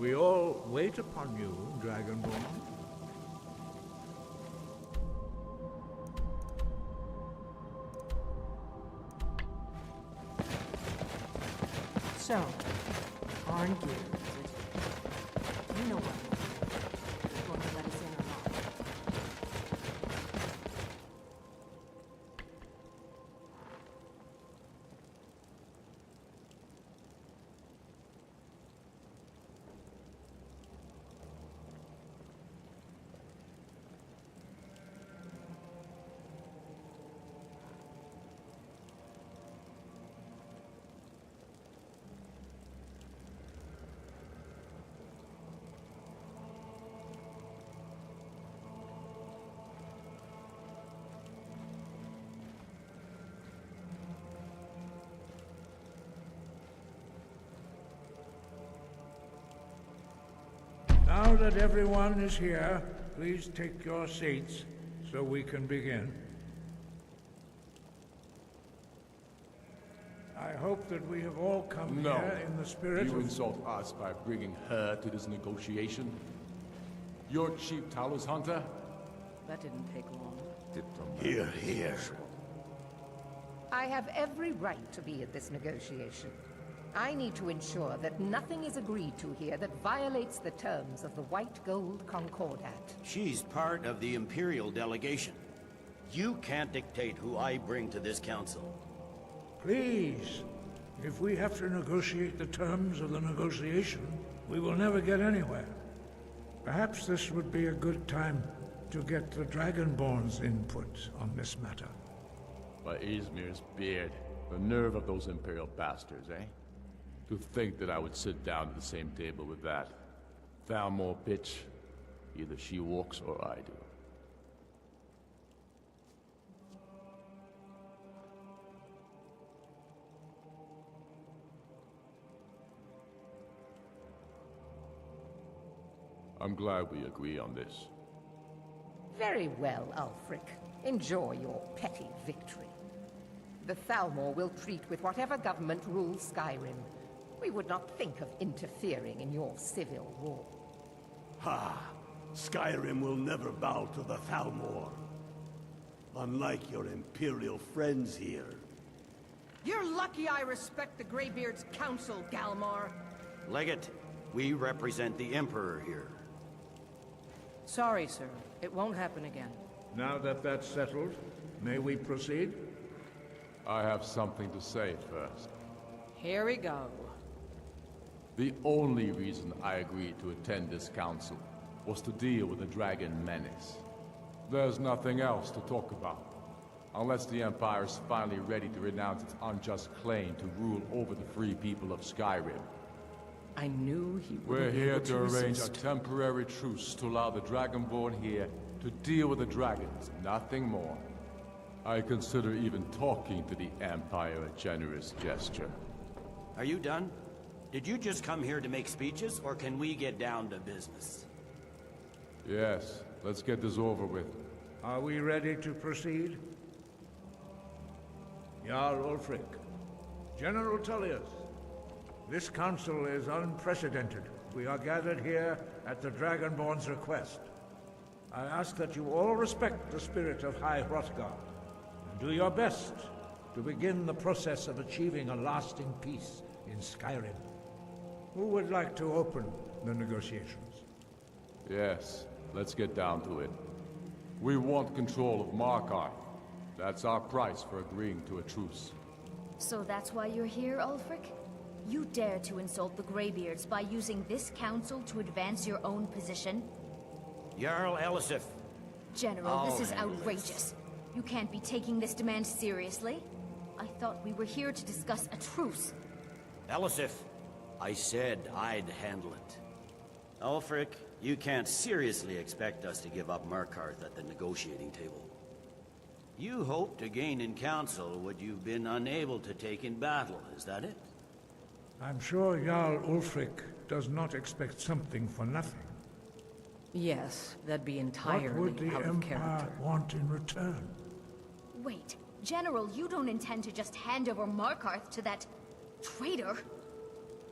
We all wait upon you, Dragonborn. So, Arn Gear, is it? You know what? You're going to let us in or not? Now that everyone is here, please take your seats so we can begin. I hope that we have all come here in the spirit You of... insult us by bringing her to this negotiation? You're Chief Talos Hunter? That didn't take long. Here, here. I have every right to be at this negotiation. I need to ensure that nothing is agreed to here that violates the terms of the White Gold Concordat. She's part of the Imperial delegation. You can't dictate who I bring to this council. Please, if we have to negotiate the terms of the negotiation, we will never get anywhere. Perhaps this would be a good time to get the Dragonborn's input on this matter. By Izmir's beard, the nerve of those Imperial bastards, eh? To think that I would sit down at the same table with that. Thalmor bitch. Either she walks or I do. I'm glad we agree on this. Very well, Ulfric. Enjoy your petty victory. The Thalmor will treat with whatever government rules Skyrim. We would not think of interfering in your civil war. Ha! Skyrim will never bow to the Thalmor. Unlike your Imperial friends here. You're lucky I respect the Greybeard's counsel, Galmar. Legate, we represent the Emperor here. Sorry, sir. It won't happen again. Now that that's settled, may we proceed? I have something to say first. Here we go. The only reason I agreed to attend this council was to deal with the Dragon Menace. There's nothing else to talk about. Unless the Empire is finally ready to renounce its unjust claim to rule over the free people of Skyrim. I knew he would. We're here to arrange a temporary truce to allow the Dragonborn here to deal with the dragons, nothing more. I consider even talking to the Empire a generous gesture. Are you done? Did you just come here to make speeches, or can we get down to business? Yes, let's get this over with. Are we ready to proceed? Jarl Ulfric, General Tullius, this council is unprecedented. We are gathered here at the Dragonborn's request. I ask that you all respect the spirit of High Hrothgar, and do your best to begin the process of achieving a lasting peace in Skyrim. Who would like to open the negotiations? Yes, let's get down to it. We want control of Markarth. That's our price for agreeing to a truce. So that's why you're here, Ulfric? You dare to insult the Greybeards by using this council to advance your own position? Jarl Elisif. General, this is outrageous. You can't be taking this demand seriously. I thought we were here to discuss a truce. Elisif, I said I'd handle it. Ulfric, you can't seriously expect us to give up Markarth at the negotiating table. You hope to gain in council what you've been unable to take in battle, is that it? I'm sure Jarl Ulfric does not expect something for nothing. Yes, that'd be entirely What would the out of Empire character. want in return? Wait, General, you don't intend to just hand over Markarth to that traitor?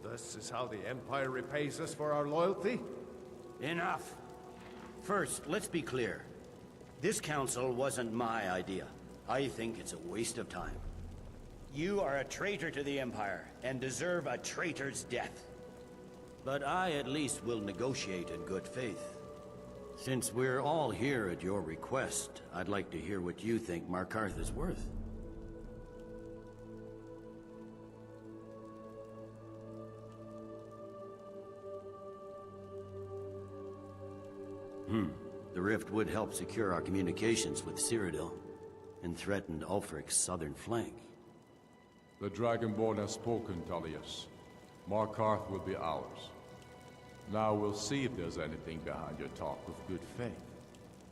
This is how the Empire repays us for our loyalty? Enough. First, let's be clear. This council wasn't my idea. I think it's a waste of time. You are a traitor to the Empire, and deserve a traitor's death. But I at least will negotiate in good faith. Since we're all here at your request, I'd like to hear what you think Markarth is worth. The rift would help secure our communications with Cyrodiil, and threatened Ulfric's southern flank. The Dragonborn has spoken, Tullius. Markarth will be ours. Now we'll see if there's anything behind your talk of good faith.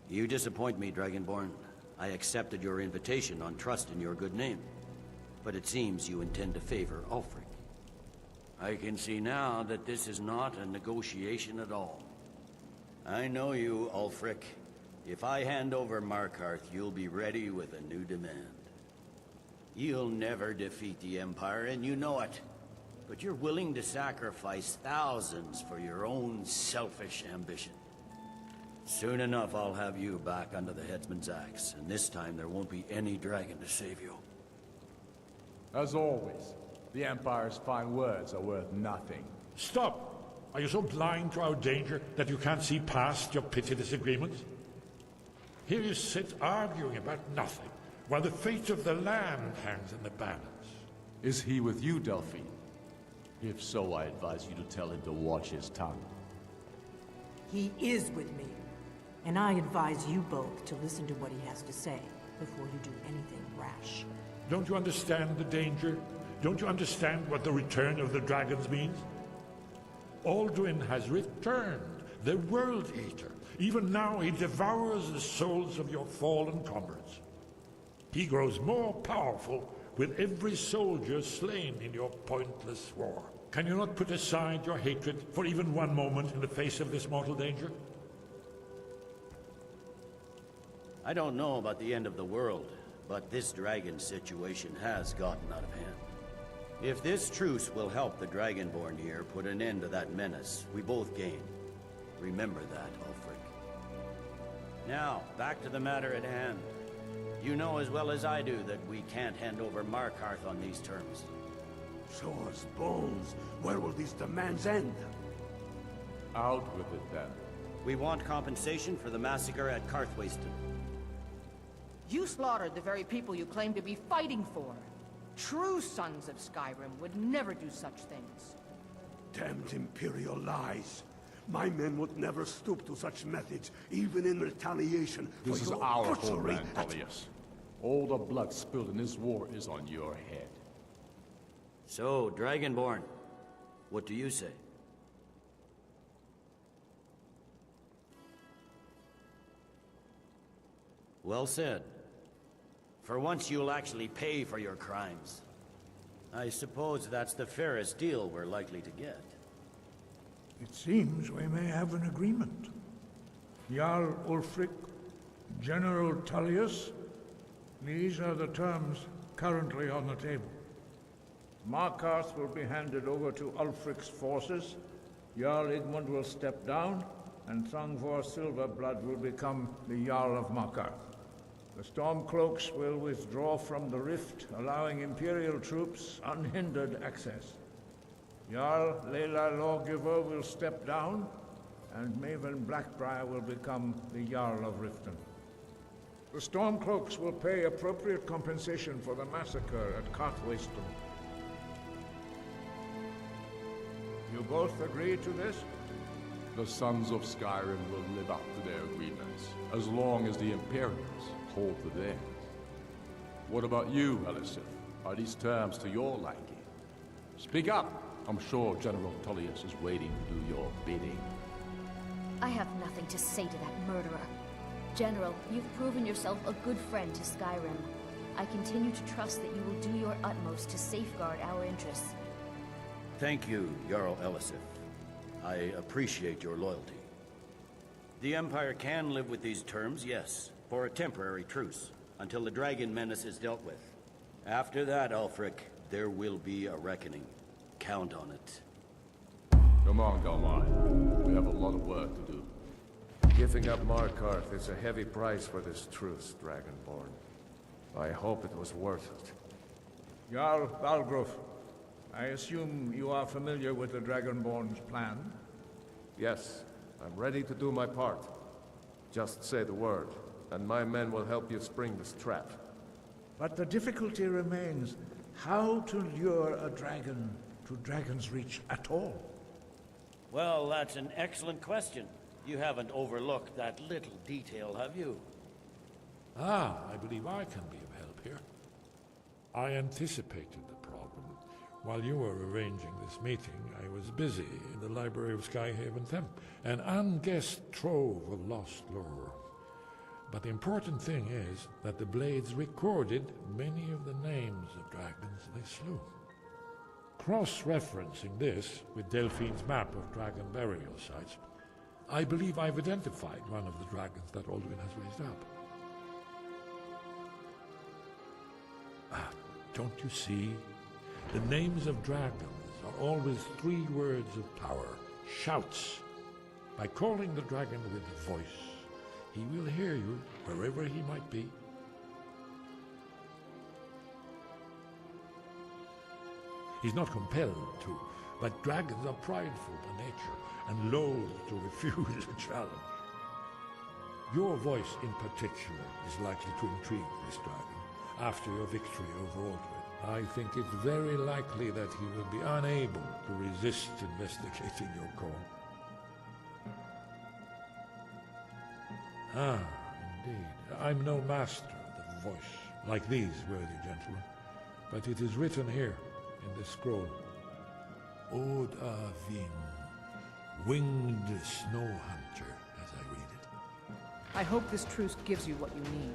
You disappoint me, Dragonborn. I accepted your invitation on trust in your good name. But it seems you intend to favor Ulfric. I can see now that this is not a negotiation at all. I know you, Ulfric. If I hand over Markarth, you'll be ready with a new demand. You'll never defeat the Empire, and you know it. But you're willing to sacrifice thousands for your own selfish ambition. Soon enough, I'll have you back under the headsman's axe, and this time there won't be any dragon to save you. As always, the Empire's fine words are worth nothing. Stop! Are you so blind to our danger that you can't see past your petty disagreements? Here you sit arguing about nothing, while the fate of the land hangs in the balance. Is he with you, Delphine? If so, I advise you to tell him to watch his tongue. He is with me. And I advise you both to listen to what he has to say before you do anything rash. Don't you understand the danger? Don't you understand what the return of the dragons means? Alduin has returned, the World Eater. Even now he devours the souls of your fallen comrades. He grows more powerful with every soldier slain in your pointless war. Can you not put aside your hatred for even one moment in the face of this mortal danger? I don't know about the end of the world, but this dragon situation has gotten out of hand. If this truce will help the Dragonborn here put an end to that menace, we both gain. Remember that, Ulfric. Now, back to the matter at hand. You know as well as I do that we can't hand over Markarth on these terms. Show us bones. Where will these demands end? Out with it, then. We want compensation for the massacre at Karthwasten. You slaughtered the very people you claim to be fighting for. True sons of Skyrim would never do such things. Damned Imperial lies. My men would never stoop to such methods, even in retaliation for This is your our butchery homeland, Tullius. All the blood spilled in this war is on your head. So, Dragonborn, what do you say? Well said. For once you'll actually pay for your crimes. I suppose that's the fairest deal we're likely to get. It seems we may have an agreement. Jarl Ulfric, General Tullius, these are the terms currently on the table. Markarth will be handed over to Ulfric's forces, Jarl Igmund will step down, and Thangvor Silverblood will become the Jarl of Markarth. The Stormcloaks will withdraw from the rift, allowing Imperial troops unhindered access. Jarl Layla Lawgiver will step down, and Maven Blackbriar will become the Jarl of Riften. The Stormcloaks will pay appropriate compensation for the massacre at Karthwasten. You both agree to this? The Sons of Skyrim will live up to their agreements, as long as the Imperials hold to theirs. What about you, Elisif? Are these terms to your liking? Speak up! I'm sure General Tullius is waiting to do your bidding. I have nothing to say to that murderer. General, you've proven yourself a good friend to Skyrim. I continue to trust that you will do your utmost to safeguard our interests. Thank you, Jarl Elisif. I appreciate your loyalty. The Empire can live with these terms, yes, for a temporary truce, until the dragon menace is dealt with. After that, Ulfric, there will be a reckoning. Count on it. Come on, Delmar. We have a lot of work to do. Giving up Markarth is a heavy price for this truce, Dragonborn. I hope it was worth it. Jarl Balgruf, I assume you are familiar with the Dragonborn's plan? Yes, I'm ready to do my part. Just say the word, and my men will help you spring this trap. But the difficulty remains how to lure a dragon to Dragon's Reach at all. Well, that's an excellent question. You haven't overlooked that little detail, have you? Ah, I believe I can be of help here. I anticipated the problem. While you were arranging this meeting, I was busy in the library of Skyhaven Temp, an unguessed trove of lost lore. But the important thing is that the Blades recorded many of the names of dragons they slew. Cross-referencing this with Delphine's map of dragon burial sites, I believe I've identified one of the dragons that Alduin has raised up. Ah, don't you see? The names of dragons are always 3 words of power, shouts. By calling the dragon with a voice, he will hear you wherever he might be. He's not compelled to, but dragons are prideful by nature and loath to refuse a challenge. Your voice in particular is likely to intrigue this dragon after your victory over Alduin. I think it's very likely that he will be unable to resist investigating your call. Ah, indeed. I'm no master of the voice, like these worthy gentlemen, but it is written here in this scroll. Od Avin, winged snow hunter, as I read it. I hope this truce gives you what you need.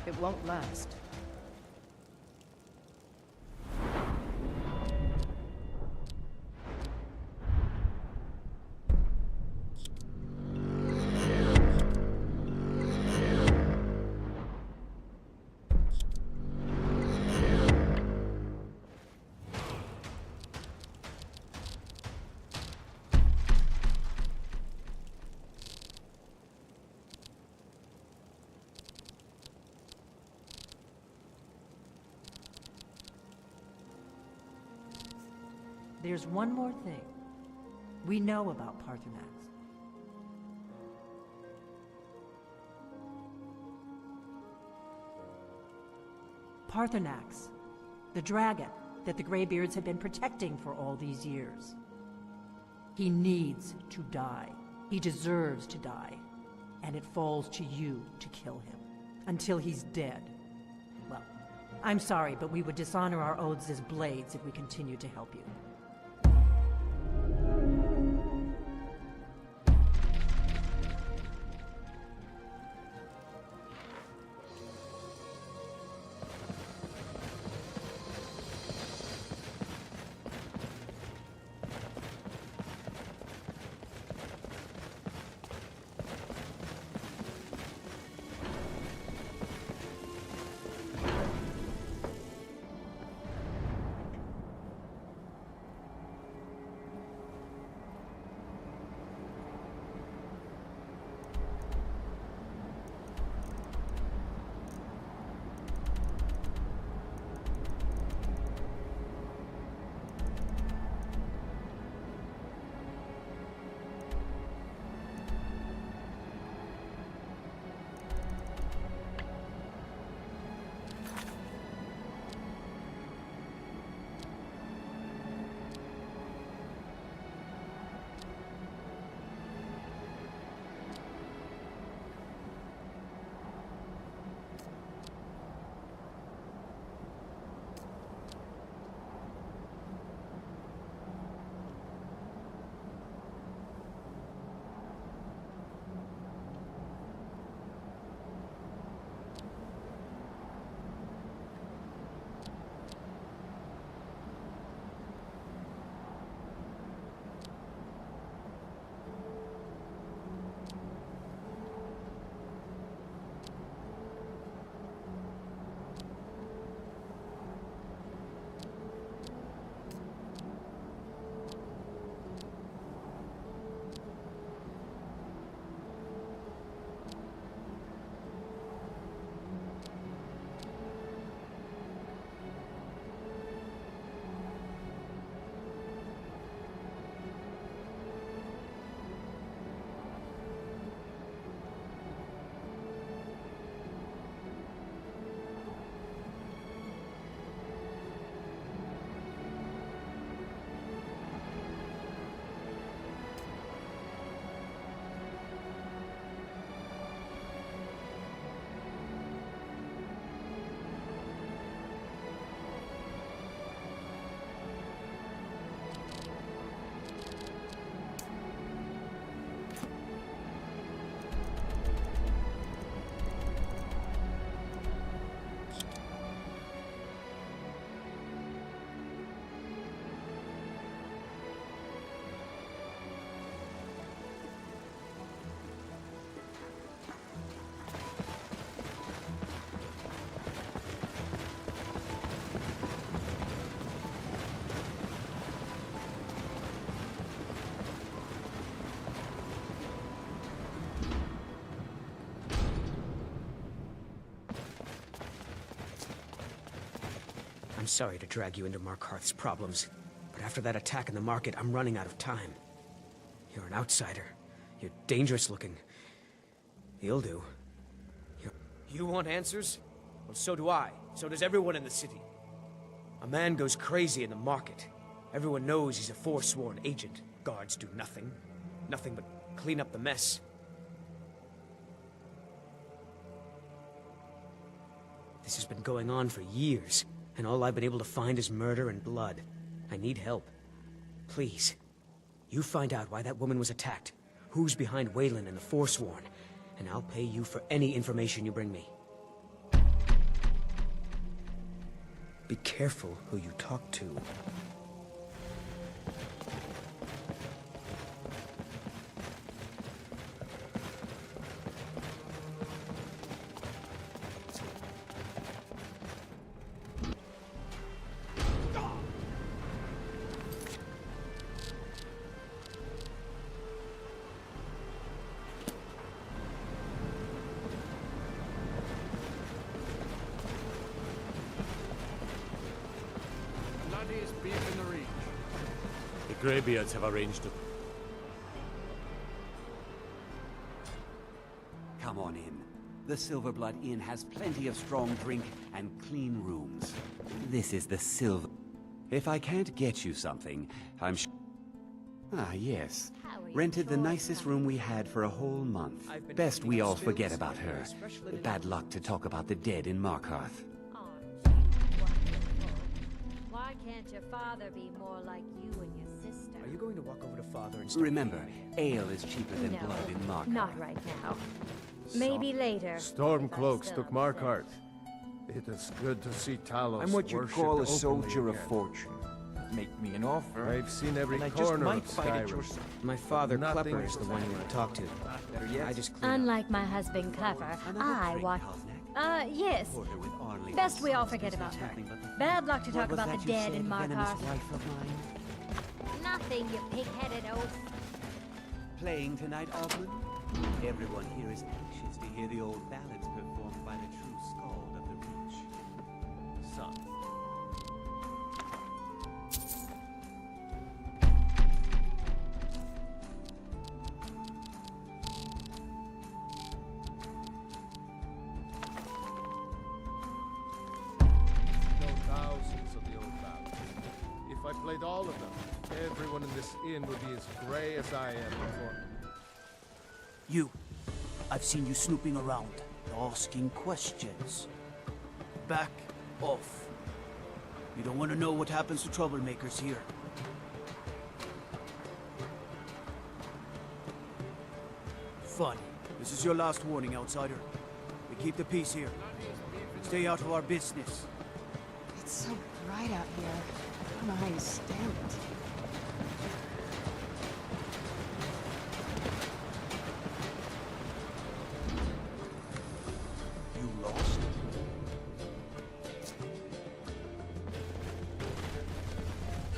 It won't last. There's one more thing. We know about Parthenax. Parthenax, the dragon that the Greybeards have been protecting for all these years. He needs to die. He deserves to die. And it falls to you to kill him. Until he's dead. Well, I'm sorry, but we would dishonor our oaths as Blades if we continue to help you. I'm sorry to drag you into Markarth's problems, but after that attack in the market, I'm running out of time. You're an outsider. You're dangerous looking. You'll do. You want answers? Well, so do I. So does everyone in the city. A man goes crazy in the market. Everyone knows he's a forsworn agent. Guards do nothing. Nothing but clean up the mess. This has been going on for years, and all I've been able to find is murder and blood. I need help. Please. You find out why that woman was attacked, who's behind Wayland and the Forsworn, and I'll pay you for any information you bring me. Be careful who you talk to. Greybeards have arranged it. Come on in. The Silverblood Inn has plenty of strong drink and clean rooms. This is the Silver... If I can't get you something, I'm Ah, yes. Rented the nicest room we had for a whole month. Best we all forget about her. Bad luck to talk about the dead in Markarth. Why can't your father be more like you and your sister? Are you going to walk over to Father and Remember, ale is cheaper than No, blood in Markarth. not right now. Maybe later. Stormcloaks took Markarth. It is good to see Talos. I'm what you'd worshipped call a openly soldier of again. fortune. Make me an offer. I've seen every and I just corner might of fight at your Skyrim. side. My father, Nothing Klepper, is the one you want to talk to. Better yet, I just clean up. Unlike my husband, Clever, I want... yes. Best we all forget about her. Bad luck to talk about the dead in Markarth. Nothing, you pig-headed oaf. Playing tonight, Ogman? Everyone here is anxious to hear the old ballads performed by the true skald of the Reach. Son. Know thousands of the old ballads. If I played all of them, everyone in this inn would be as grey as I am before. You. I've seen you snooping around, asking questions. Back off. You don't want to know what happens to troublemakers here. Fun. This is your last warning, outsider. We keep the peace here. Stay out of our business. It's so bright out here. I don't know how you stand it. You lost?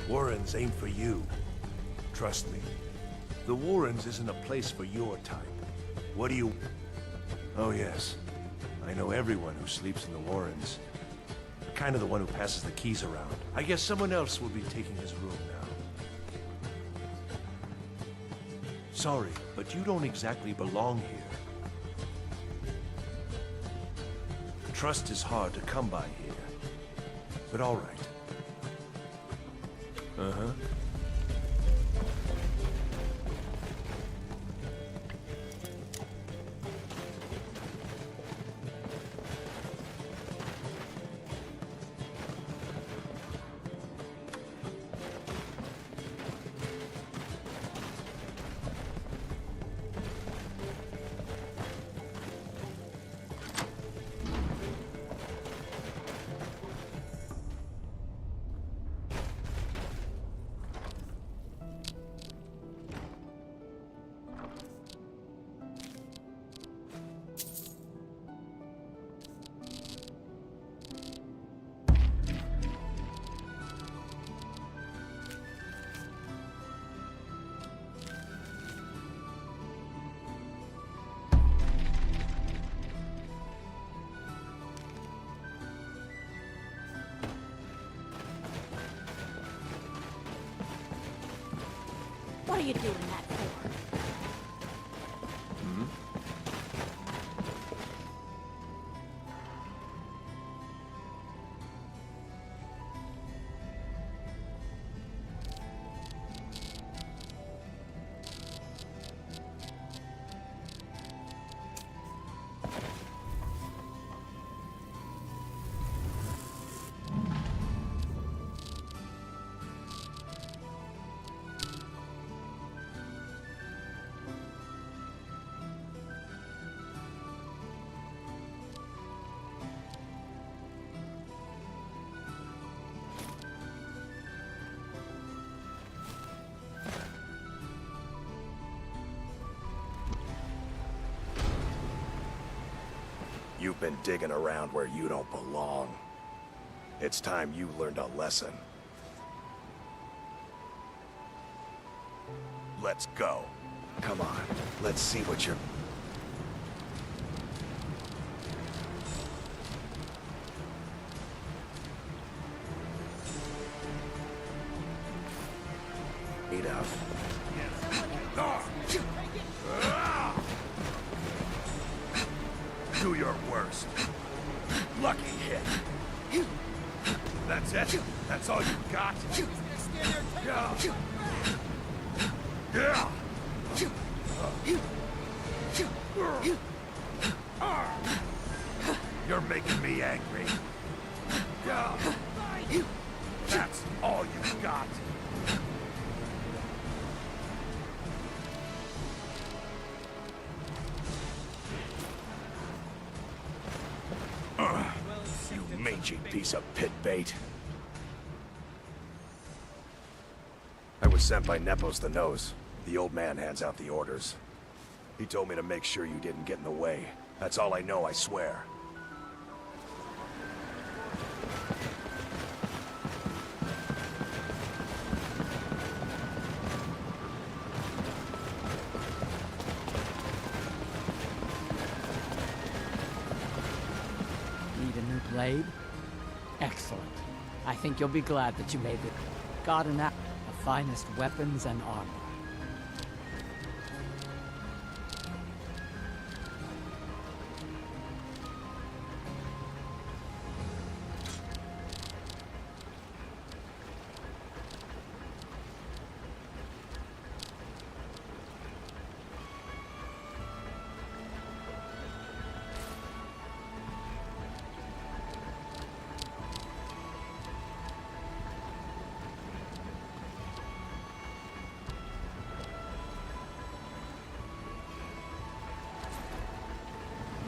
Warrens ain't for you. Trust me. The Warrens isn't a place for your type. What do you... Oh yes. I know everyone who sleeps in the Warrens. Kind of the one who passes the keys around. I guess someone else will be taking his room now. Sorry, but you don't exactly belong here. Trust is hard to come by here. But all right. Uh-huh. are you doing that for? You've been digging around where you don't belong. It's time you learned a lesson. Let's go. Come on, let's see what you're... made of. Do your worst. Lucky hit. That's it? That's all you got? Yeah. Yeah. You're making me angry. Yeah. That's all you got. You mangy piece of pit bait. I was sent by Nepos the Nose. The old man hands out the orders. He told me to make sure you didn't get in the way. That's all I know, I swear. Need a new blade? Excellent. I think you'll be glad that you made it. Got an app. The finest weapons and armor.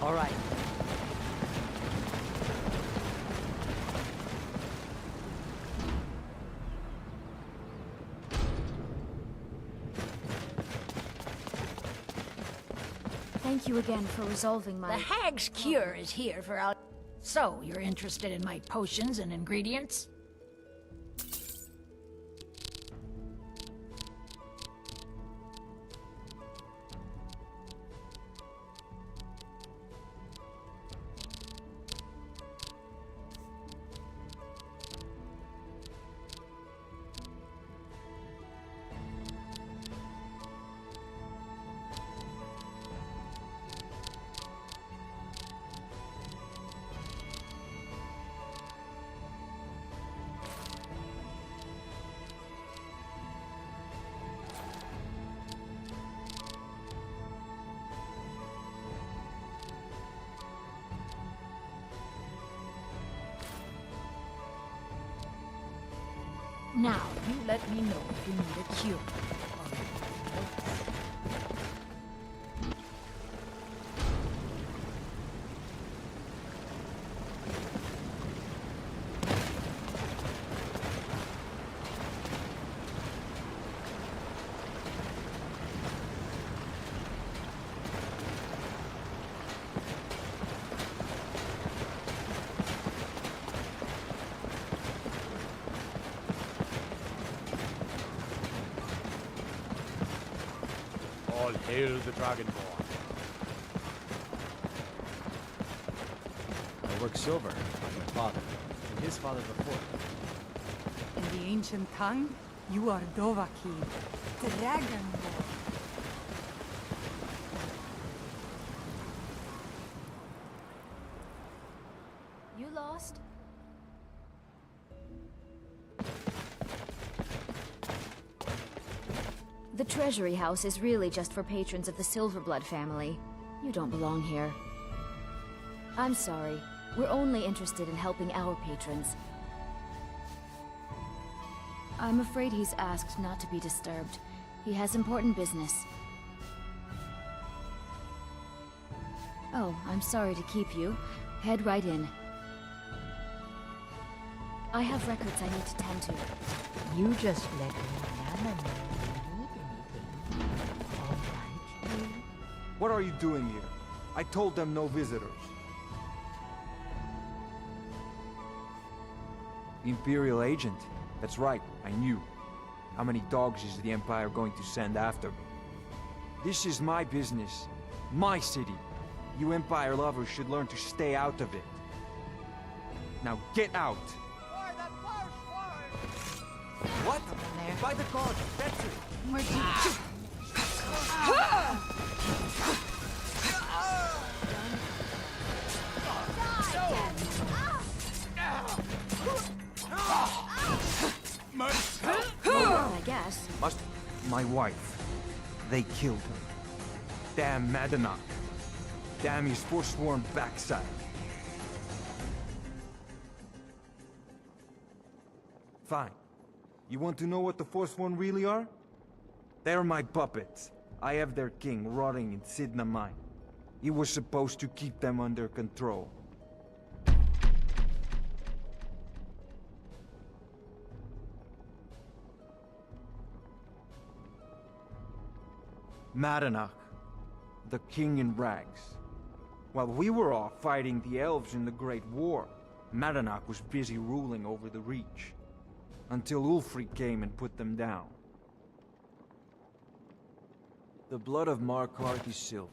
All right. Thank you again for resolving my... The Hag's Cure is here for our... So, you're interested in my potions and ingredients? Now, you let me know if you need a cure. All hail the Dragonborn. I work silver, like my father, and his father before. In the ancient tongue, you are Dovahkiin, Dragonborn. You lost? The Treasury House is really just for patrons of the Silverblood family. You don't belong here. I'm sorry. We're only interested in helping our patrons. I'm afraid he's asked not to be disturbed. He has important business. Oh, I'm sorry to keep you. Head right in. I have records I need to tend to. You just let Nana know you need anything. All right, dear? What are you doing here? I told them no visitors. Imperial agent. That's right, I knew. How many dogs is the Empire going to send after me? This is my business. My city. You Empire lovers should learn to stay out of it. Now get out! What? By the guard, that's it! Where'd you... I guess. Must... My wife. They killed her. Damn Madanach. Damn his forsworn backside. Fine. You want to know what the Forsworn really are? They're my puppets. I have their king rotting in Sidna Mine. He was supposed to keep them under control. Madanach, the king in rags. While we were off fighting the elves in the Great War, Madanach was busy ruling over the Reach. Until Ulfric came and put them down. The blood of Markarth is silver.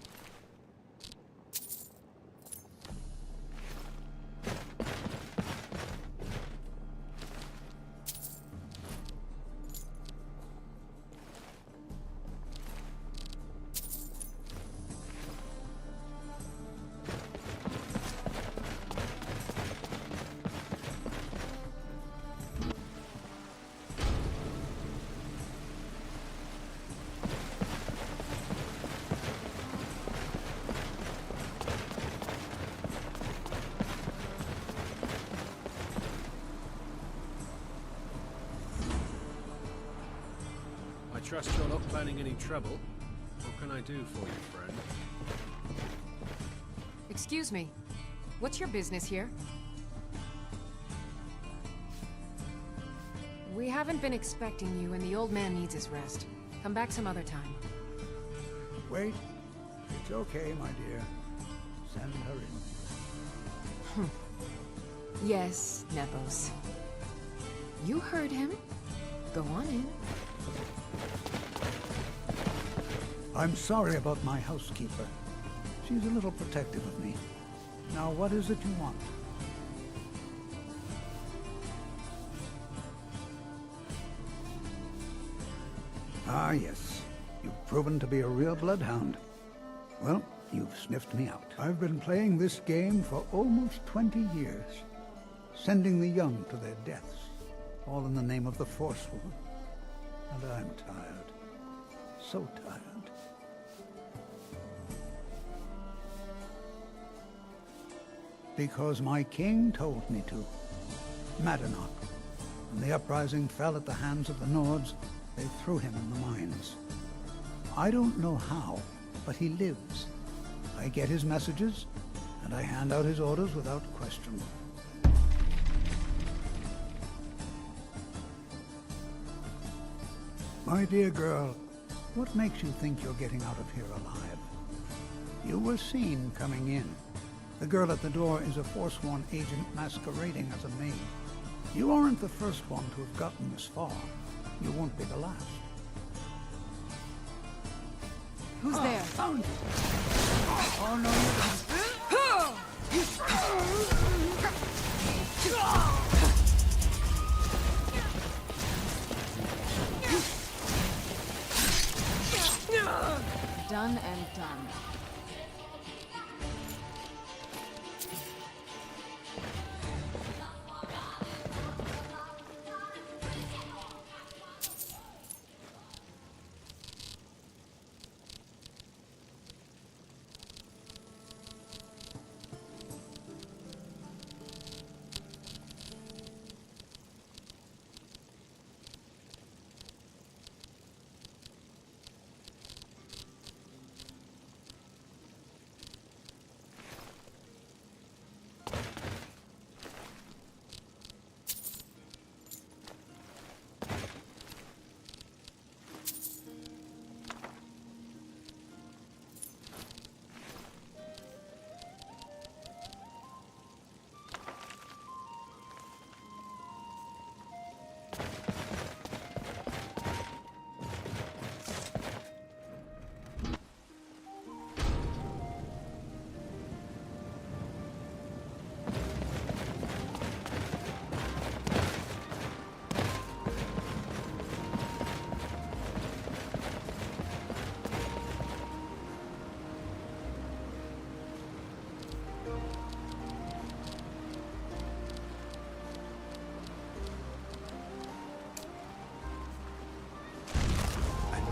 I trust you're not planning any trouble. What can I do for you, friend? Excuse me. What's your business here? We haven't been expecting you, and the old man needs his rest. Come back some other time. Wait. It's okay, my dear. Send her in. Yes, Nepos. You heard him. Go on in. I'm sorry about my housekeeper. She's a little protective of me. Now, what is it you want? Ah, yes. You've proven to be a real bloodhound. Well, you've sniffed me out. I've been playing this game for almost 20 years, sending the young to their deaths, all in the name of the Forsworn. And I'm tired. So tired. Because my king told me to. Madanach. When the uprising fell at the hands of the Nords, they threw him in the mines. I don't know how, but he lives. I get his messages, and I hand out his orders without question. My dear girl, what makes you think you're getting out of here alive? You were seen coming in. The girl at the door is a Forsworn agent masquerading as a maid. You aren't the first one to have gotten this far. You won't be the last. Who's there? Found you. Oh, no, you don't. done and done.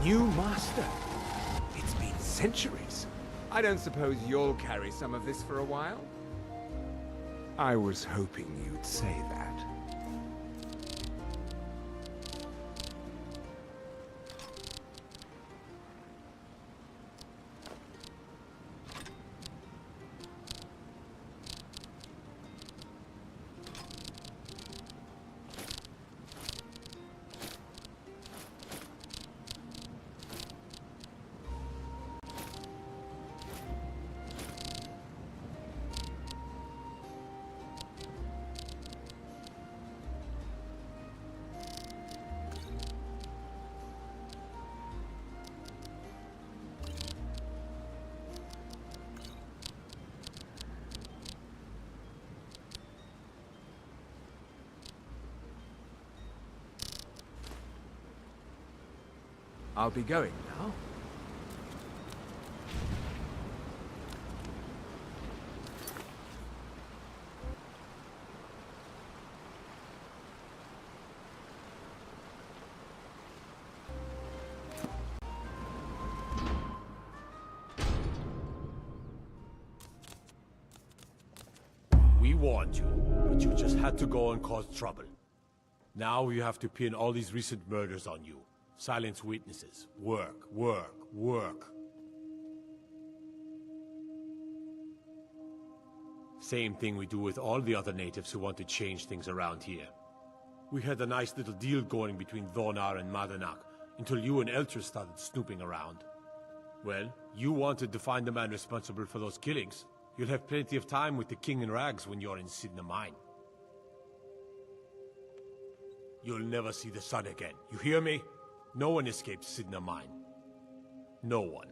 New master. It's been centuries. I don't suppose you'll carry some of this for a while? I was hoping you'd say that. I'll be going now. We warned you, but you just had to go and cause trouble. Now you have to pin all these recent murders on you. Silence witnesses. Work, work, work. Same thing we do with all the other natives who want to change things around here. We had a nice little deal going between Thonar and Madanak, until you and Elter started snooping around. Well, you wanted to find the man responsible for those killings. You'll have plenty of time with the King in Rags when you're in Sidna Mine. You'll never see the sun again. You hear me? No one escapes Sidna Mine. No one.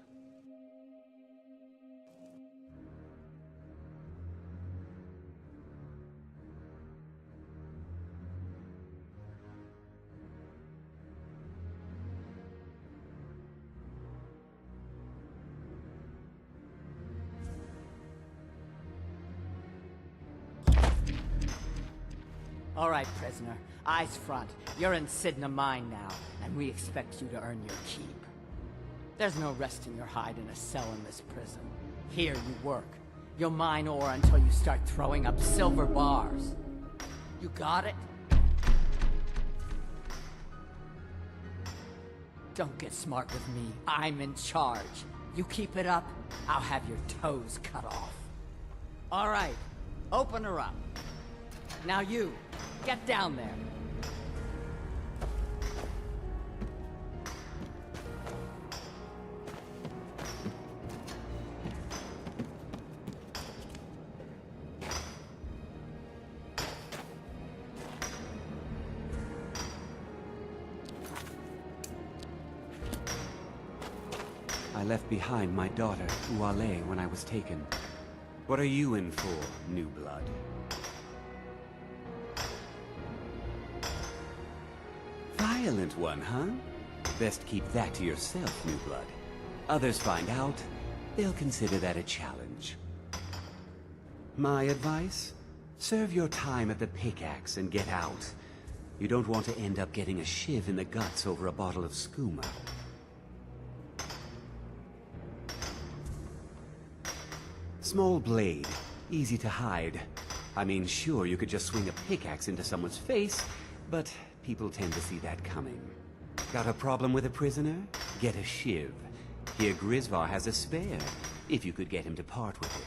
All right, prisoner. Eyes front. You're in Sidna Mine now, and we expect you to earn your keep. There's no resting your hide in a cell in this prison. Here you work. You'll mine ore until you start throwing up silver bars. You got it? Don't get smart with me. I'm in charge. You keep it up, I'll have your toes cut off. All right, open her up. Now you, get down there. I left behind my daughter, Uale, when I was taken. What are you in for, new blood? Violent one, huh? Best keep that to yourself, new blood. Others find out, they'll consider that a challenge. My advice? Serve your time at the pickaxe and get out. You don't want to end up getting a shiv in the guts over a bottle of skooma. Small blade, easy to hide. I mean, sure, you could just swing a pickaxe into someone's face, but people tend to see that coming. Got a problem with a prisoner? Get a shiv. Here Grisvar has a spare, if you could get him to part with it.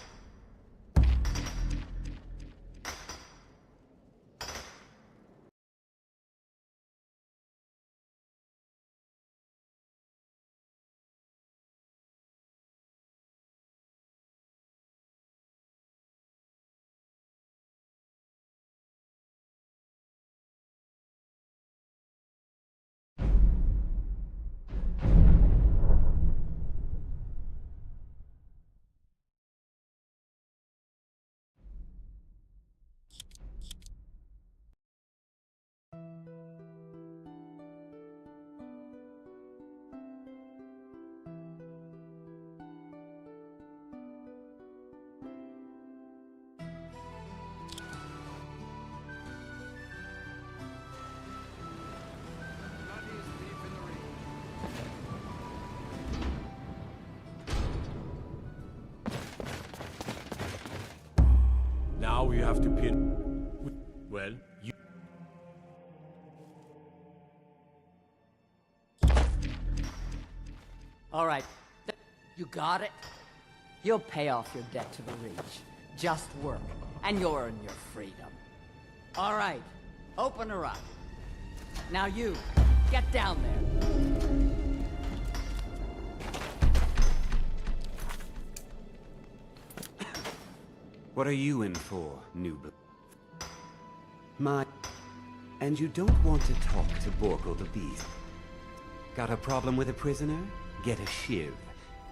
Now you have to pin... Well, you... All right. You got it? You'll pay off your debt to the Reach. Just work, and you'll earn your freedom. All right. Open her up. Now you, get down there. What are you in for, noob? And you don't want to talk to Borkle the Beast. Got a problem with a prisoner? Get a shiv.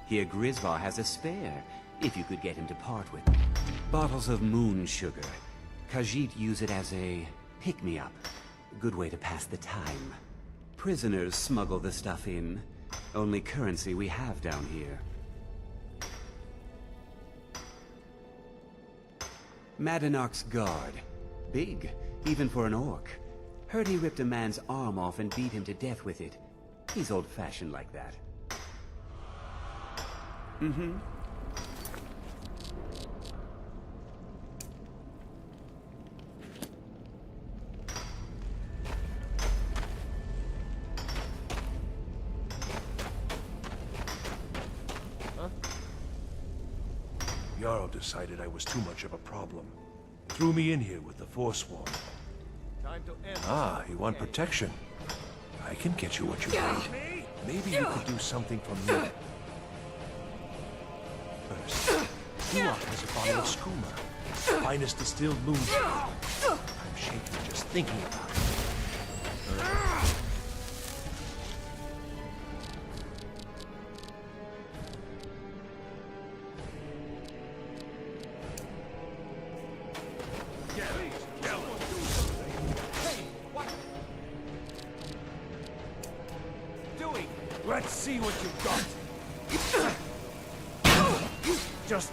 Here Grisvar has a spare, if you could get him to part with it. Bottles of moon sugar. Khajiit use it as a pick-me-up. Good way to pass the time. Prisoners smuggle the stuff in. Only currency we have down here. Madanach's guard. Big, even for an orc. Heard he ripped a man's arm off and beat him to death with it. He's old-fashioned like that. Mm-hmm. Jarl decided I was too much of a problem. Threw me in here with the Forsworn. Ah, you want protection? I can get you what you need. Maybe you could do something for me. First, Duak has a bottle of skooma. Finest distilled moonshine. I'm shaking just thinking about it. Let's see what you've got. Just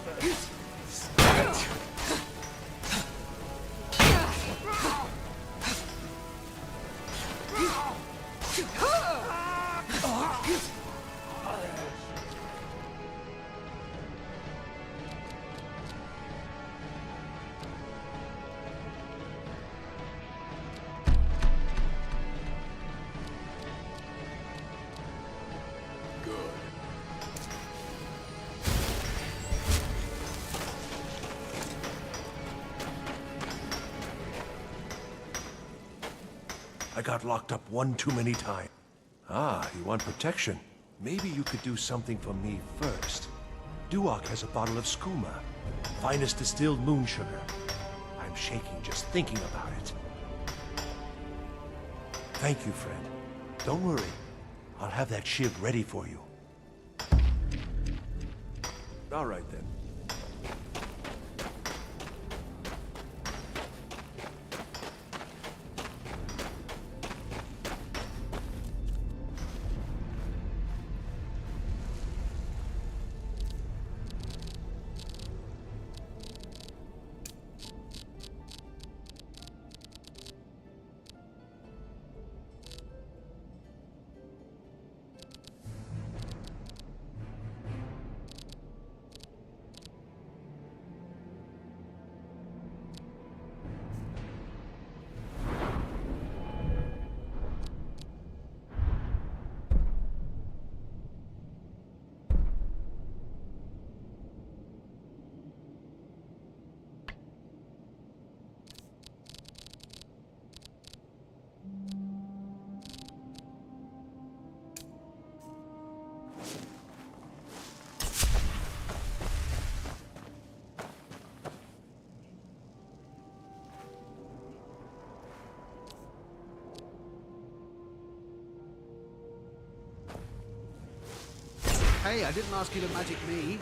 I got locked up one too many times. Ah, you want protection? Maybe you could do something for me first. Duak has a bottle of skooma. Finest distilled moon sugar. I'm shaking just thinking about it. Thank you, friend. Don't worry. I'll have that shiv ready for you. All right, then. Hey, I didn't ask you to magic me.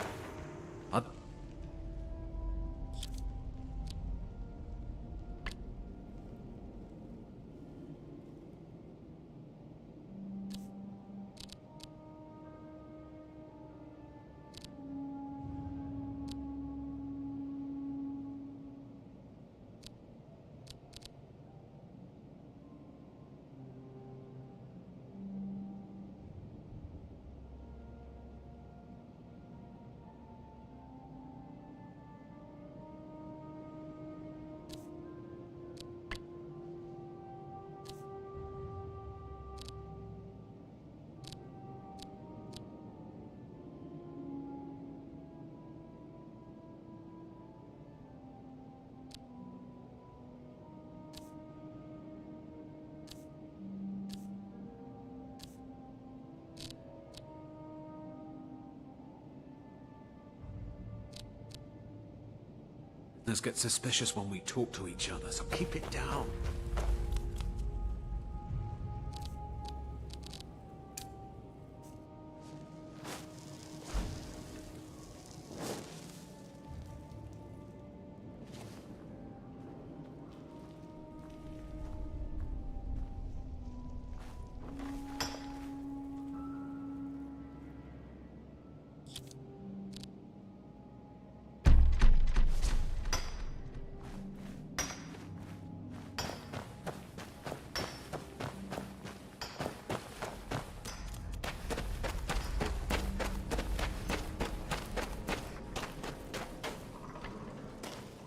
Let's get suspicious when we talk to each other, so keep it down.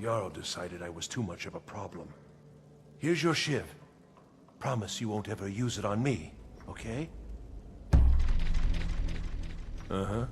Jarl decided I was too much of a problem. Here's your shiv. Promise you won't ever use it on me, okay? Uh-huh.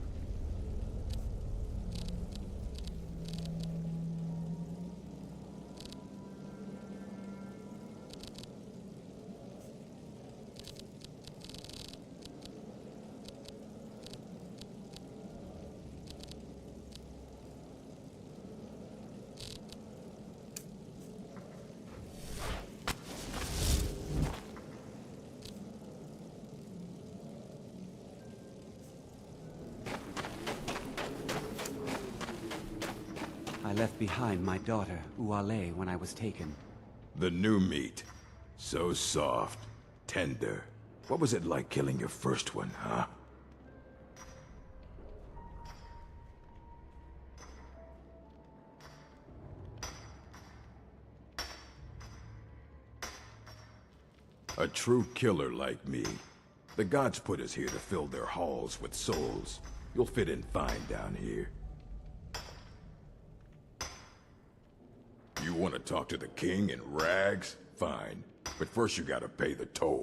I left behind my daughter, Uale, when I was taken. The new meat. So soft, tender. What was it like killing your first one, huh? A true killer like me. The gods put us here to fill their halls with souls. You'll fit in fine down here. You want to talk to the king in rags? Fine. But first you gotta pay the toll.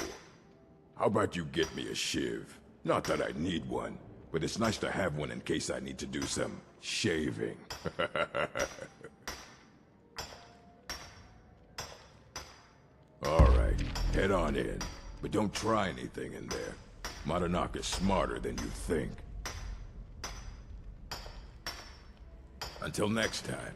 How about you get me a shiv? Not that I need one, but it's nice to have one in case I need to do some shaving. Alright, head on in. But don't try anything in there. Madanak is smarter than you think. Until next time.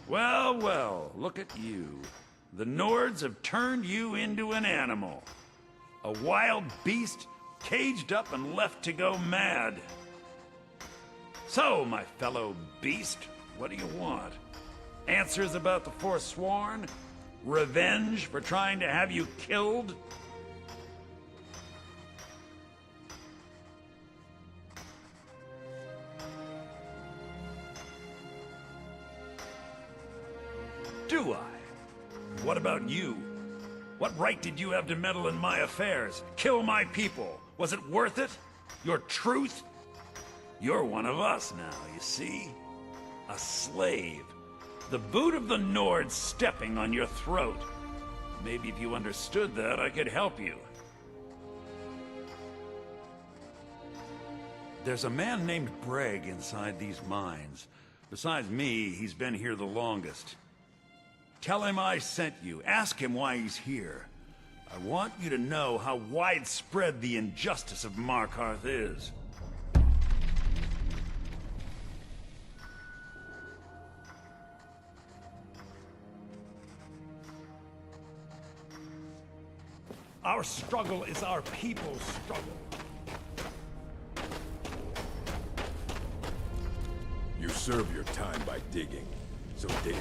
Well, well, look at you. The Nords have turned you into an animal. A wild beast caged up and left to go mad. So, my fellow beast, what do you want? Answers about the Forsworn? Revenge for trying to have you killed? Do I? What about you? What right did you have to meddle in my affairs? Kill my people? Was it worth it? Your truth? You're one of us now, you see? A slave. The boot of the Nords stepping on your throat. Maybe if you understood that, I could help you. There's a man named Breg inside these mines. Besides me, he's been here the longest. Tell him I sent you. Ask him why he's here. I want you to know how widespread the injustice of Markarth is. Our struggle is our people's struggle. You serve your time by digging, so dig.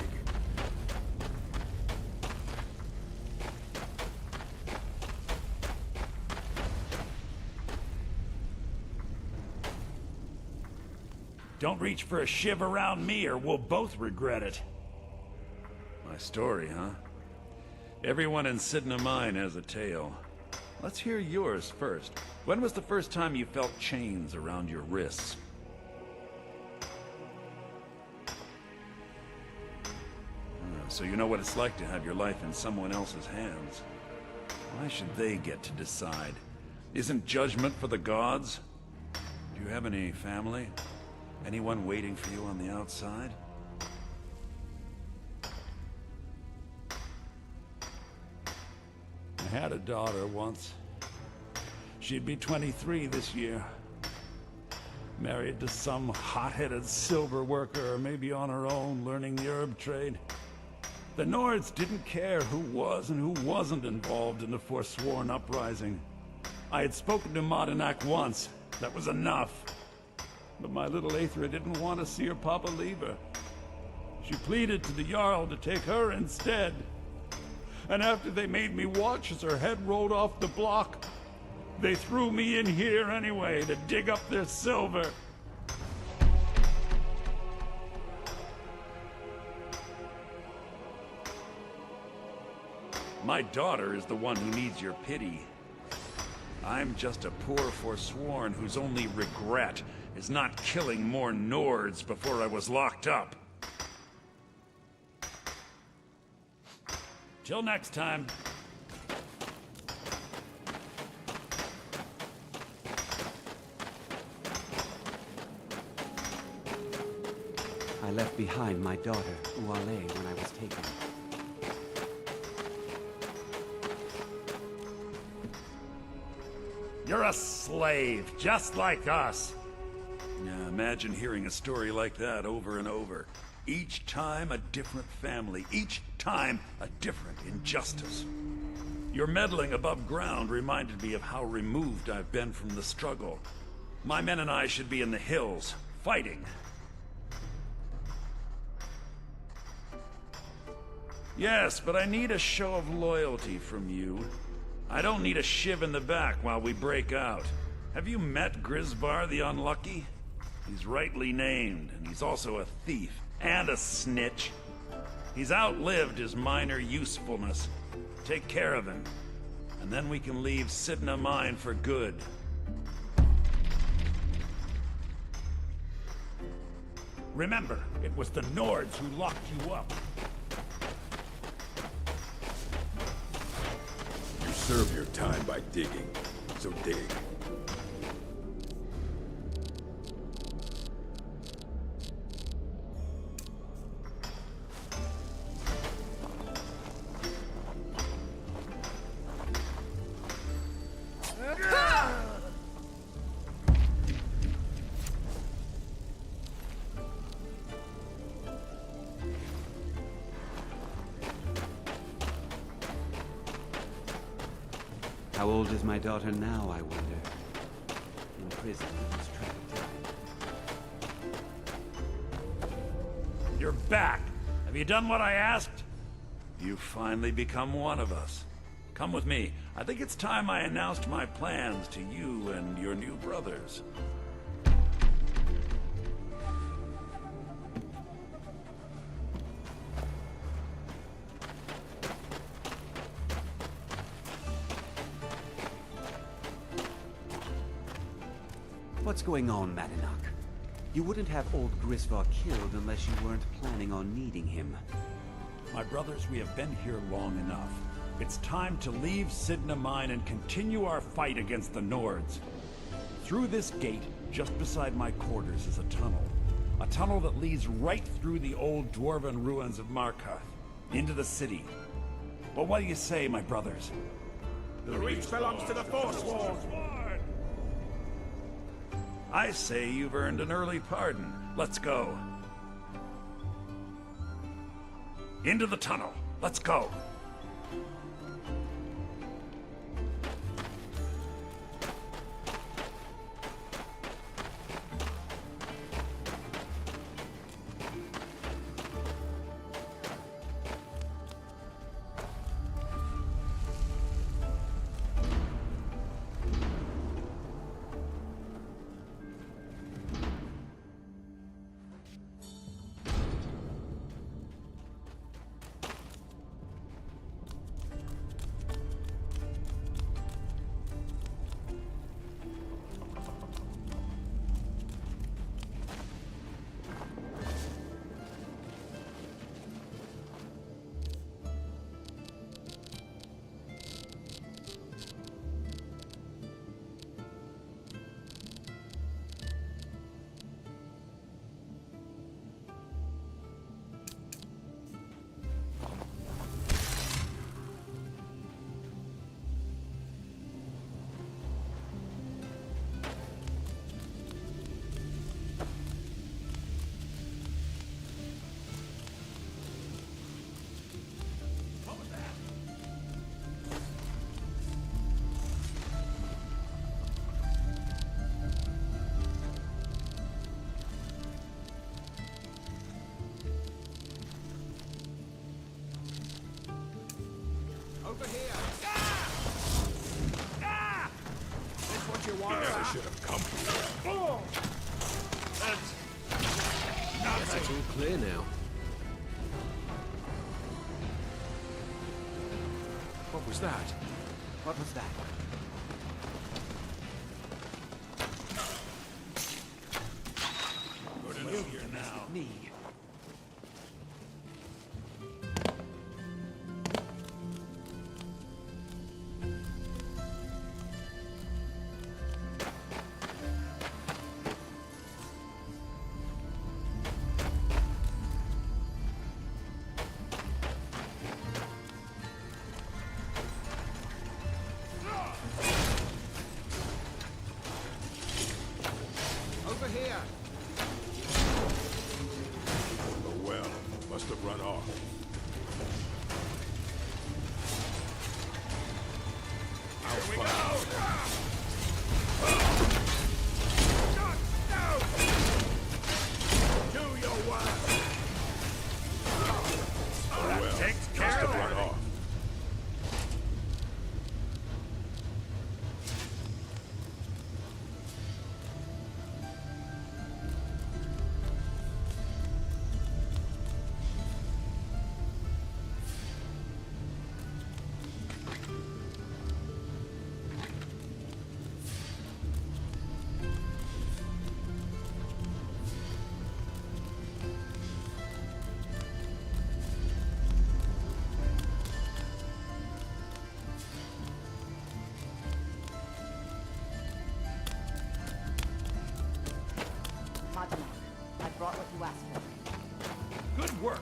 Don't reach for a shiv around me or we'll both regret it. My story, huh? Everyone in Sidna Mine has a tale. Let's hear yours first. When was the first time you felt chains around your wrists? So you know what it's like to have your life in someone else's hands. Why should they get to decide? Isn't judgment for the gods? Do you have any family? Anyone waiting for you on the outside? I had a daughter once. She'd be 23 this year. Married to some hot-headed silver worker, or maybe on her own, learning the herb trade. The Nords didn't care who was and who wasn't involved in the Forsworn uprising. I had spoken to Madanak once. That was enough. But my little Aethra didn't want to see her papa leave her. She pleaded to the Jarl to take her instead. And after they made me watch as her head rolled off the block, they threw me in here anyway to dig up their silver. My daughter is the one who needs your pity. I'm just a poor Forsworn whose only regret is not killing more Nords before I was locked up. Till next time. I left behind my daughter, Uale, when I was taken. You're a slave, just like us. Now, imagine hearing a story like that over and over. Each time a different family, each time a different injustice. Your meddling above ground reminded me of how removed I've been from the struggle. My men and I should be in the hills, fighting. Yes, but I need a show of loyalty from you. I don't need a shiv in the back while we break out. Have you met Grisvar the Unlucky? He's rightly named, and he's also a thief and a snitch. He's outlived his minor usefulness. Take care of him, and then we can leave Sidna Mine for good. Remember, it was the Nords who locked you up. You serve your time by digging, so dig. How old is my daughter now, I wonder? In prison with this track time. You're back. Have you done what I asked? You've finally become one of us. Come with me. I think it's time I announced my plans to you and your new brothers. What's going on, Madanak? You wouldn't have old Grisvar killed unless you weren't planning on needing him. My brothers, we have been here long enough. It's time to leave Sidna Mine and continue our fight against the Nords. Through this gate, just beside my quarters, is a tunnel. A tunnel that leads right through the old dwarven ruins of Markarth, into the city. But what do you say, my brothers? The reach belongs to the Forsworn. I say you've earned an early pardon. Let's go. Into the tunnel. Let's go. Over here! That's what you want? I should have come here. Oh! Guess it's all clear now. What was that? What was that? Good enough here now. Me. Over here! Oh well, must have run off. Here we go! Do your work! Oh That well, takes must care have of run it. off. I brought what you asked for. Good work.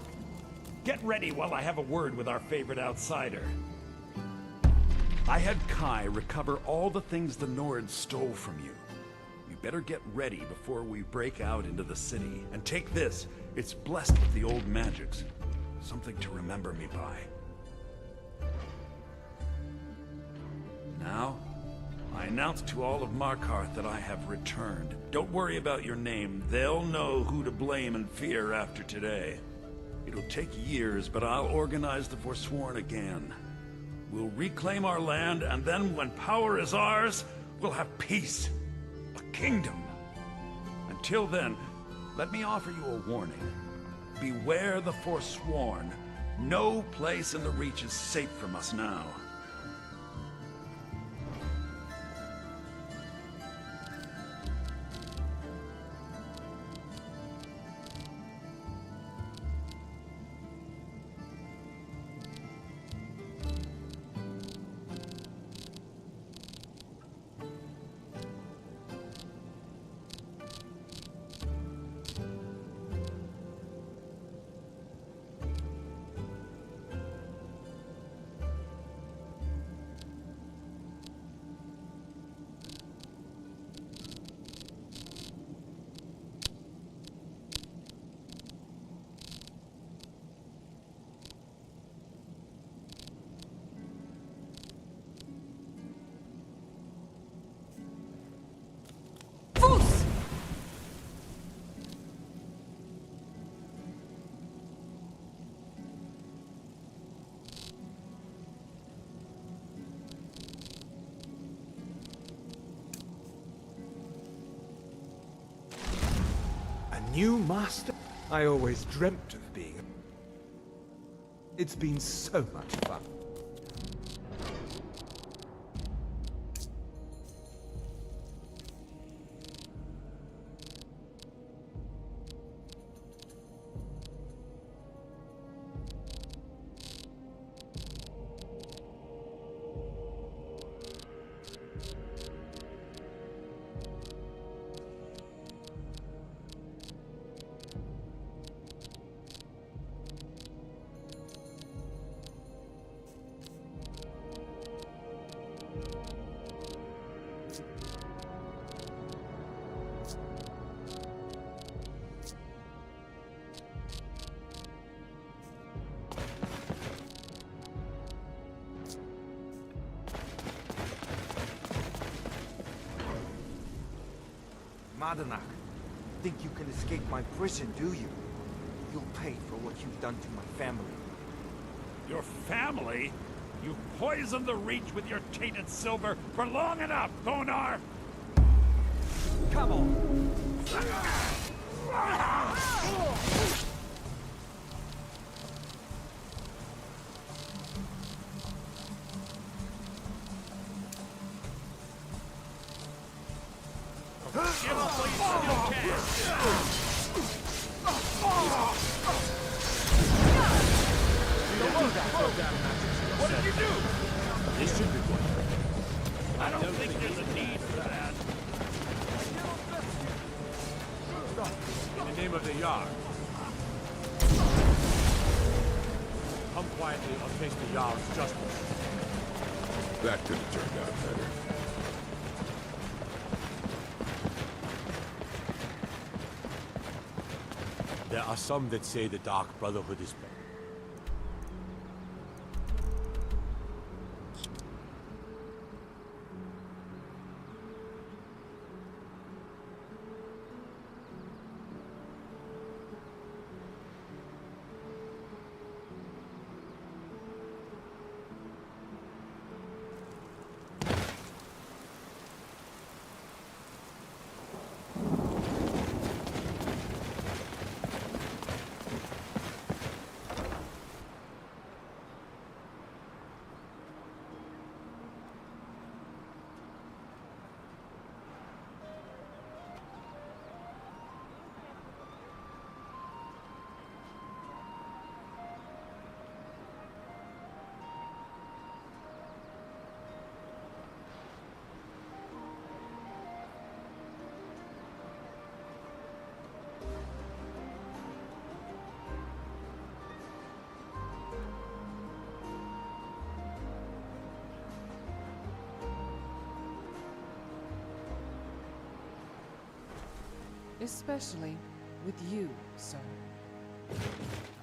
Get ready while I have a word with our favorite outsider. I had Kai recover all the things the Nords stole from you. You better get ready before we break out into the city. And take this. It's blessed with the old magics. Something to remember me by. Now, I announce to all of Markarth that I have returned. Don't worry about your name. They'll know who to blame and fear after today. It'll take years, but I'll organize the Forsworn again. We'll reclaim our land, and then when power is ours, we'll have peace. A kingdom. Until then, let me offer you a warning. Beware the Forsworn. No place in the Reach is safe from us now. New master? I always dreamt of being... It's been so much fun. Madanak, think you can escape my prison, do you? You'll pay for what you've done to my family. Your family? You've poisoned the Reach with your tainted silver for long enough, Thonar! Come on! What did you do? This should be good. I don't think there's a need for that. In the name of the Yard. Come quietly or face the Yard's justice. That could have turned out better. There are some that say the Dark Brotherhood is better. Especially with you, sir.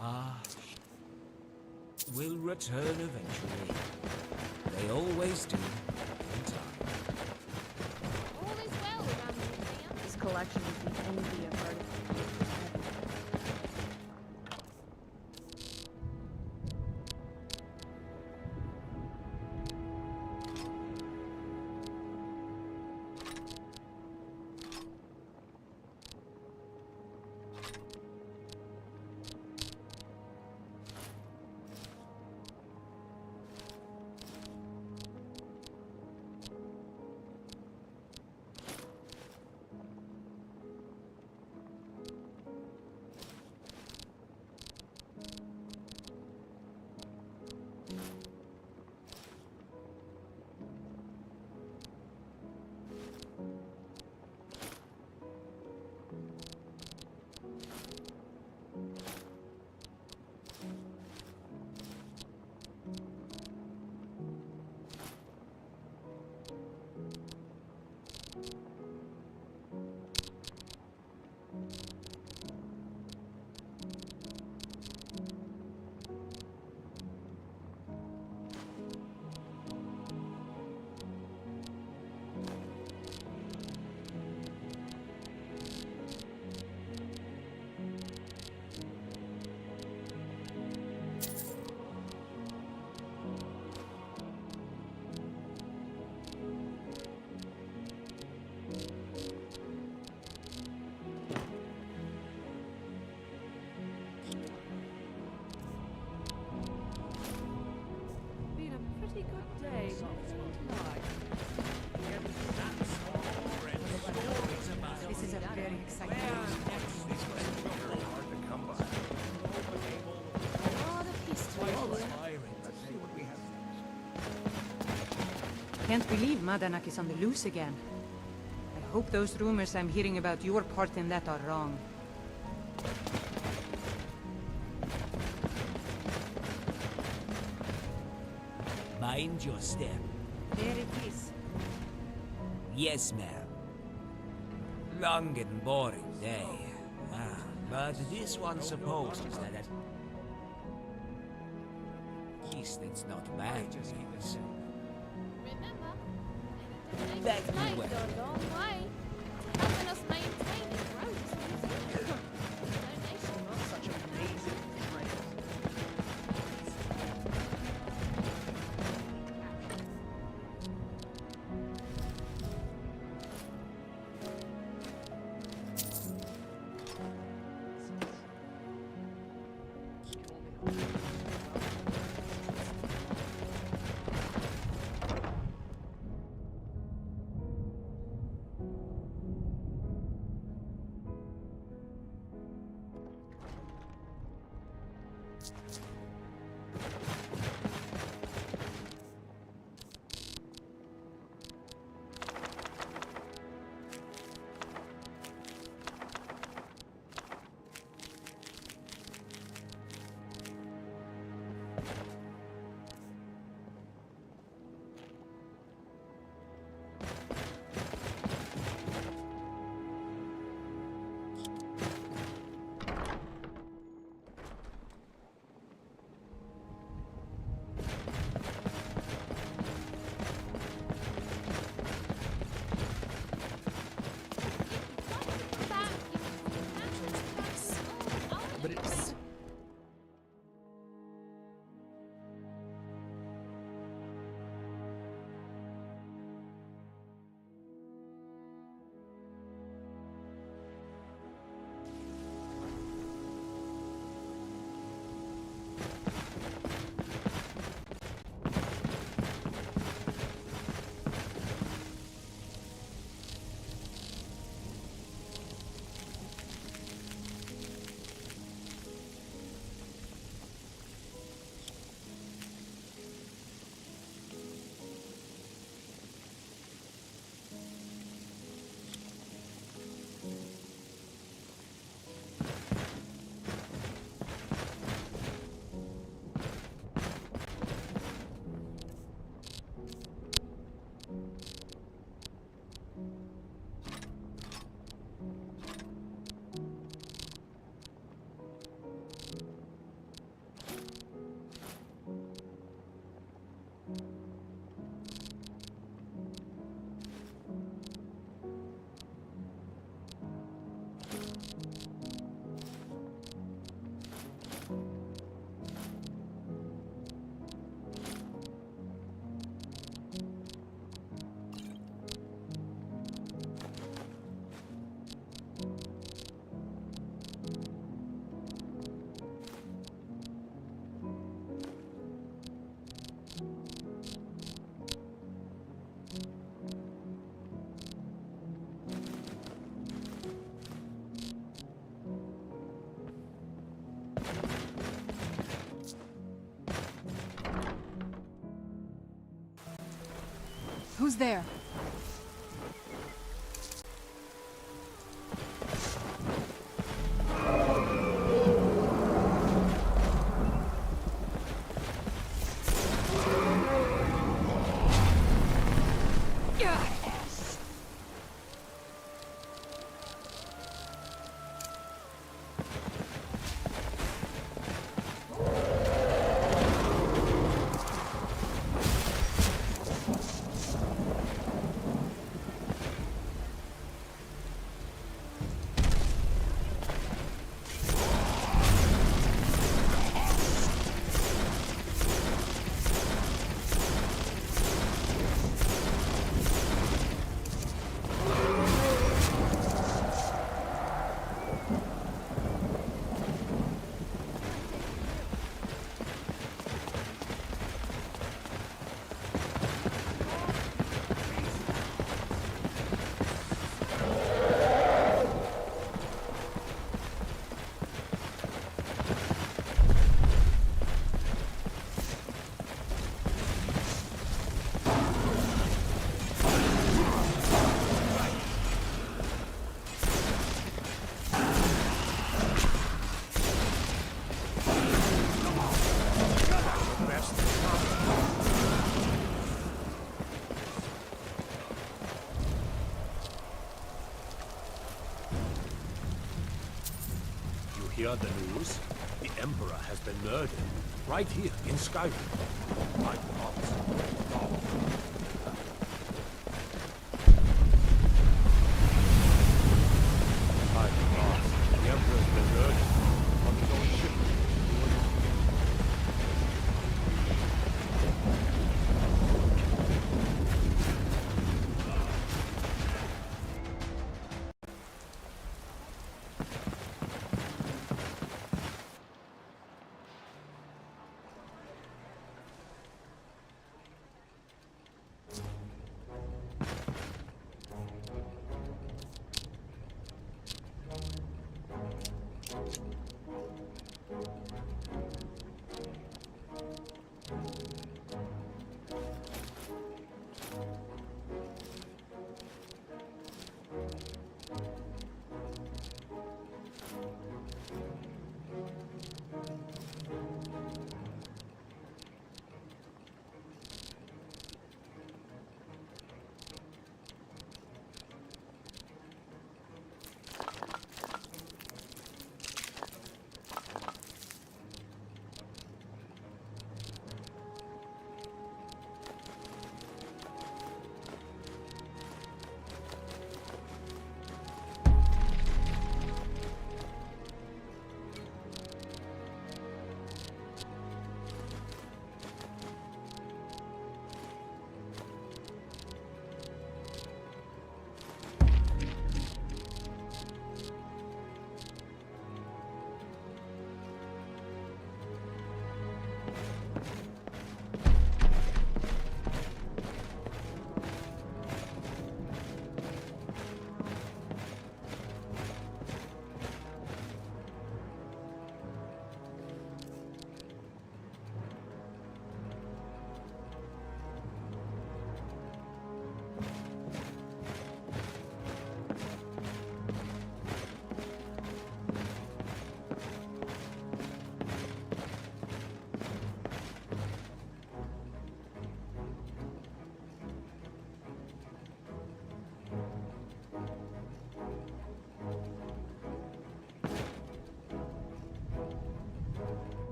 Ah, will return eventually. They always do, in time. All is well around the museum. This collection is the envy of artists. pretty good day. This is a very exciting Can't believe Madanak is on the loose again. I hope those rumors I'm hearing about your part in that are wrong. Mind your step. There it is. Yes, ma'am. Long and boring day. But this one supposes that at least it's not bad. That you well. Who's there? The other news, the Emperor has been murdered, right here in Skyrim. My thoughts. The Emperor has been murdered on his own ship.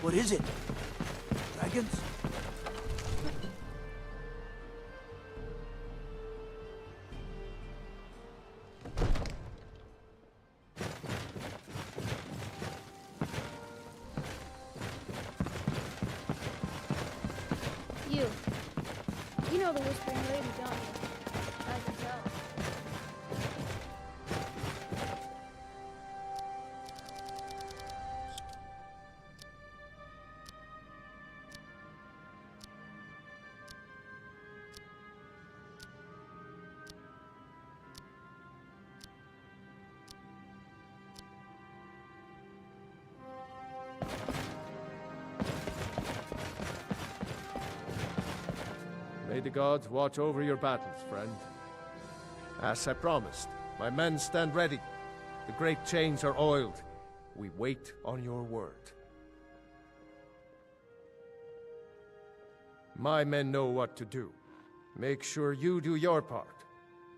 What is it? Dragons? You know the Whispering Lady, don't you? I can tell. May the gods watch over your battles, friend. As I promised, my men stand ready. The great chains are oiled. We wait on your word. My men know what to do. Make sure you do your part.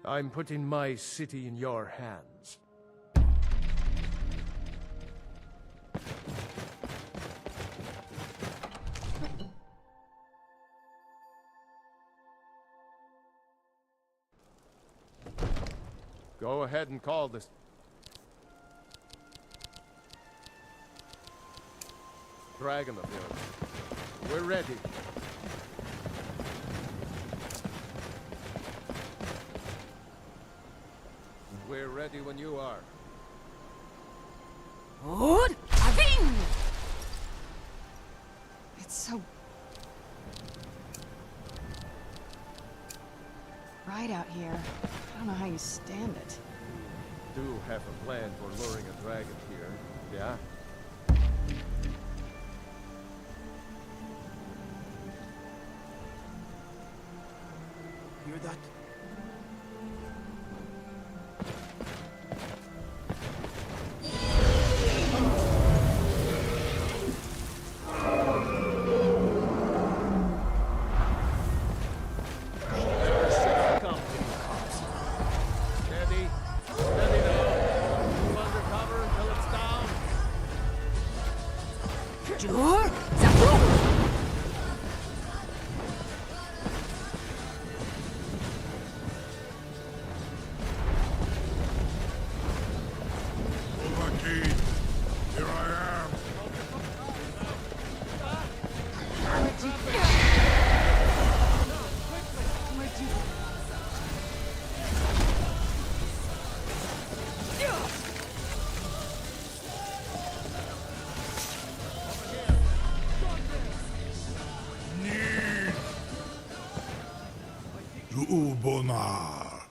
I'm putting my city in your hands. Go ahead and call this. Dragon of yours. We're ready. We're ready when you are. Good. Aving! It's so bright out here. I don't know how you stand it. Do have a plan for luring a dragon here, yeah? Hear that? Ubonar,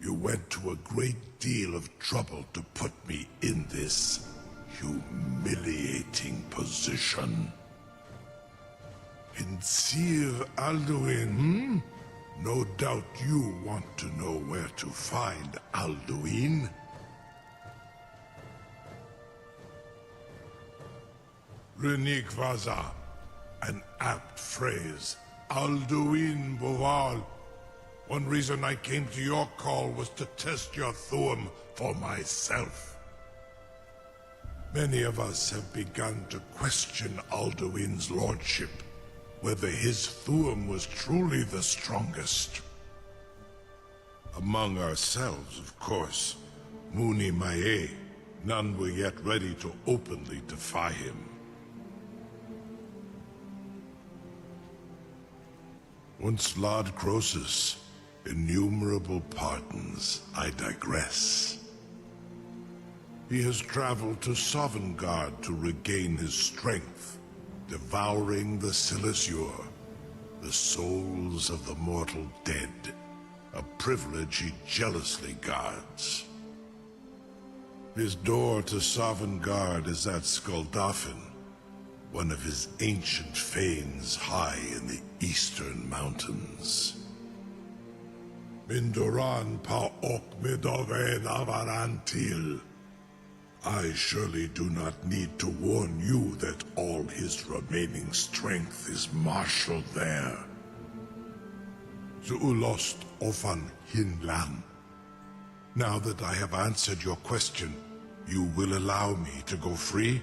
you went to a great deal of trouble to put me in this humiliating position. In Sir Alduin, No doubt you want to know where to find Alduin. Renikvaza, an apt phrase. Alduin Boval. One reason I came to your call was to test your Thuum for myself. Many of us have begun to question Alduin's lordship, whether his Thuum was truly the strongest. Among ourselves, of course, Muni Mae, none were yet ready to openly defy him. Once Lord Croesus, innumerable pardons, I digress. He has traveled to Sovngarde to regain his strength, devouring the Silesure, the souls of the mortal dead, a privilege he jealously guards. His door to Sovngarde is at Skuldafn, one of his ancient fanes high in the eastern mountains. Mindoran pa ok midoven avarantil. I surely do not need to warn you that all his remaining strength is marshaled there. Zuulost ofan hinlan. Now that I have answered your question, you will allow me to go free?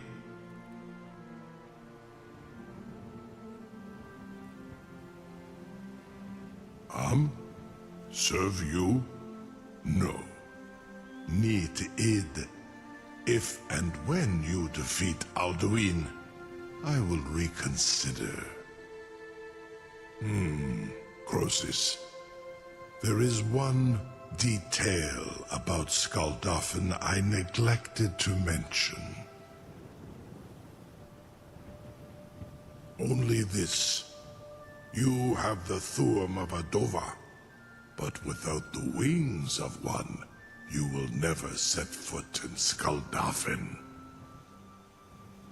Serve you? No. Need id. If and when you defeat Alduin, I will reconsider. Croesus. There is one detail about Skuldafn I neglected to mention. Only this. You have the Thuum of a Dova, but without the wings of one, you will never set foot in Skuldafn.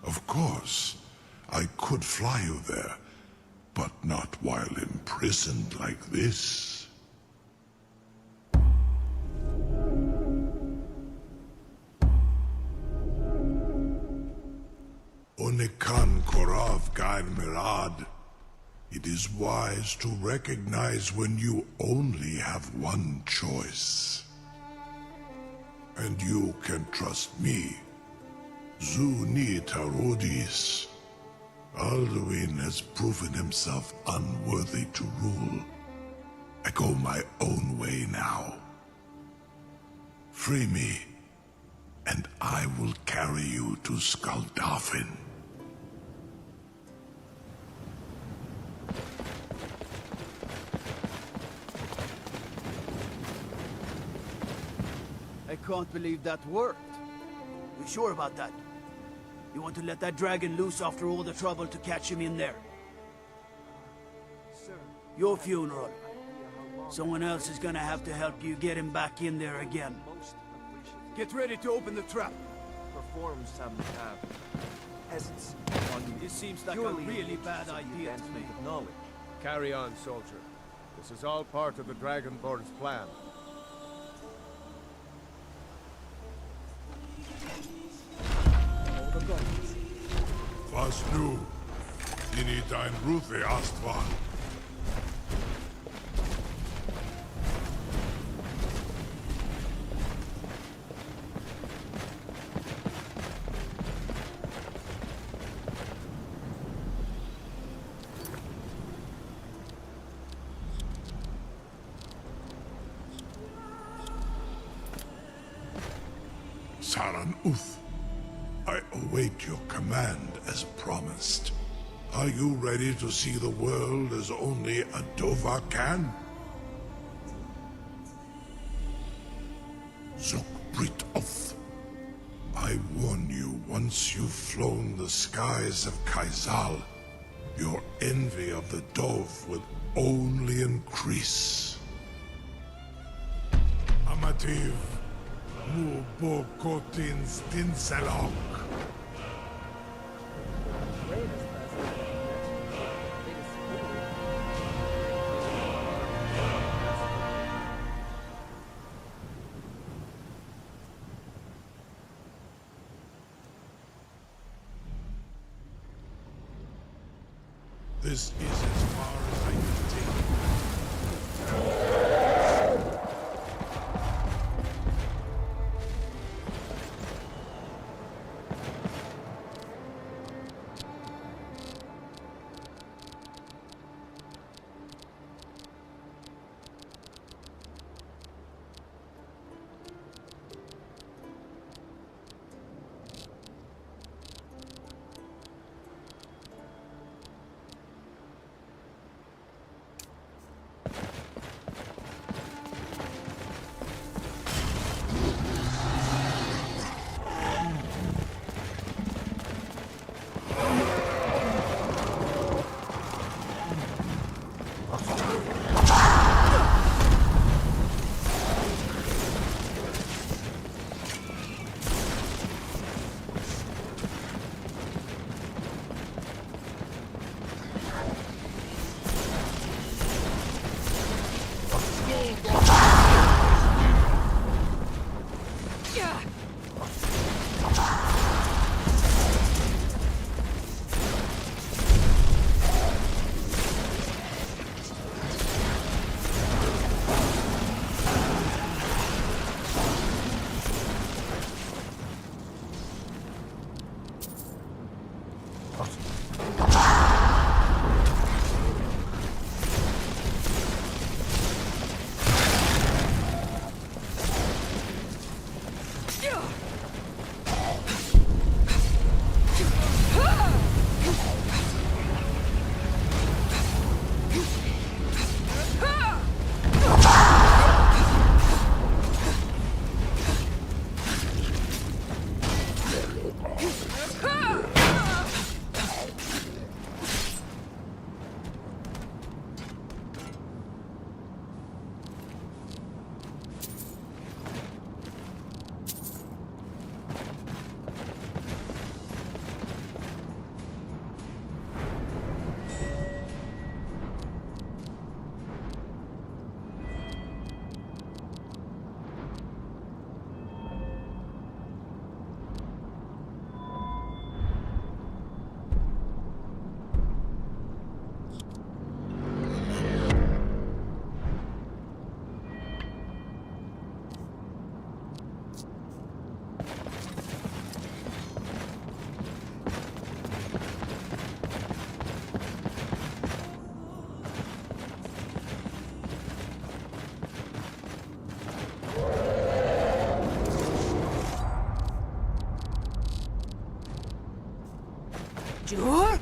Of course, I could fly you there, but not while imprisoned like this. Onikan Korav Gain Mirad. It is wise to recognize when you only have one choice. And you can trust me. Zuni Tarodis. Alduin has proven himself unworthy to rule. I go my own way now. Free me, and I will carry you to Skaldafin. I can't believe that worked. You sure about that? You want to let that dragon loose after all the trouble to catch him in there? Your funeral. Someone else is gonna have to help you get him back in there again. Get ready to open the trap. Perform some peasants. This seems like a really bad idea to me. Carry on, soldier. This is all part of the Dragonborn's plan. Was nu? Ini dein Rufe Astval. Saran Uth. I await your command as promised. Are you ready to see the world as only a Dova can? Zukbrit Oth. I warn you, once you've flown the skies of Kaizal, your envy of the Dove will only increase. Amativ. Mubo Kotin Stinselok. This is as far as I can take it. Bonjour.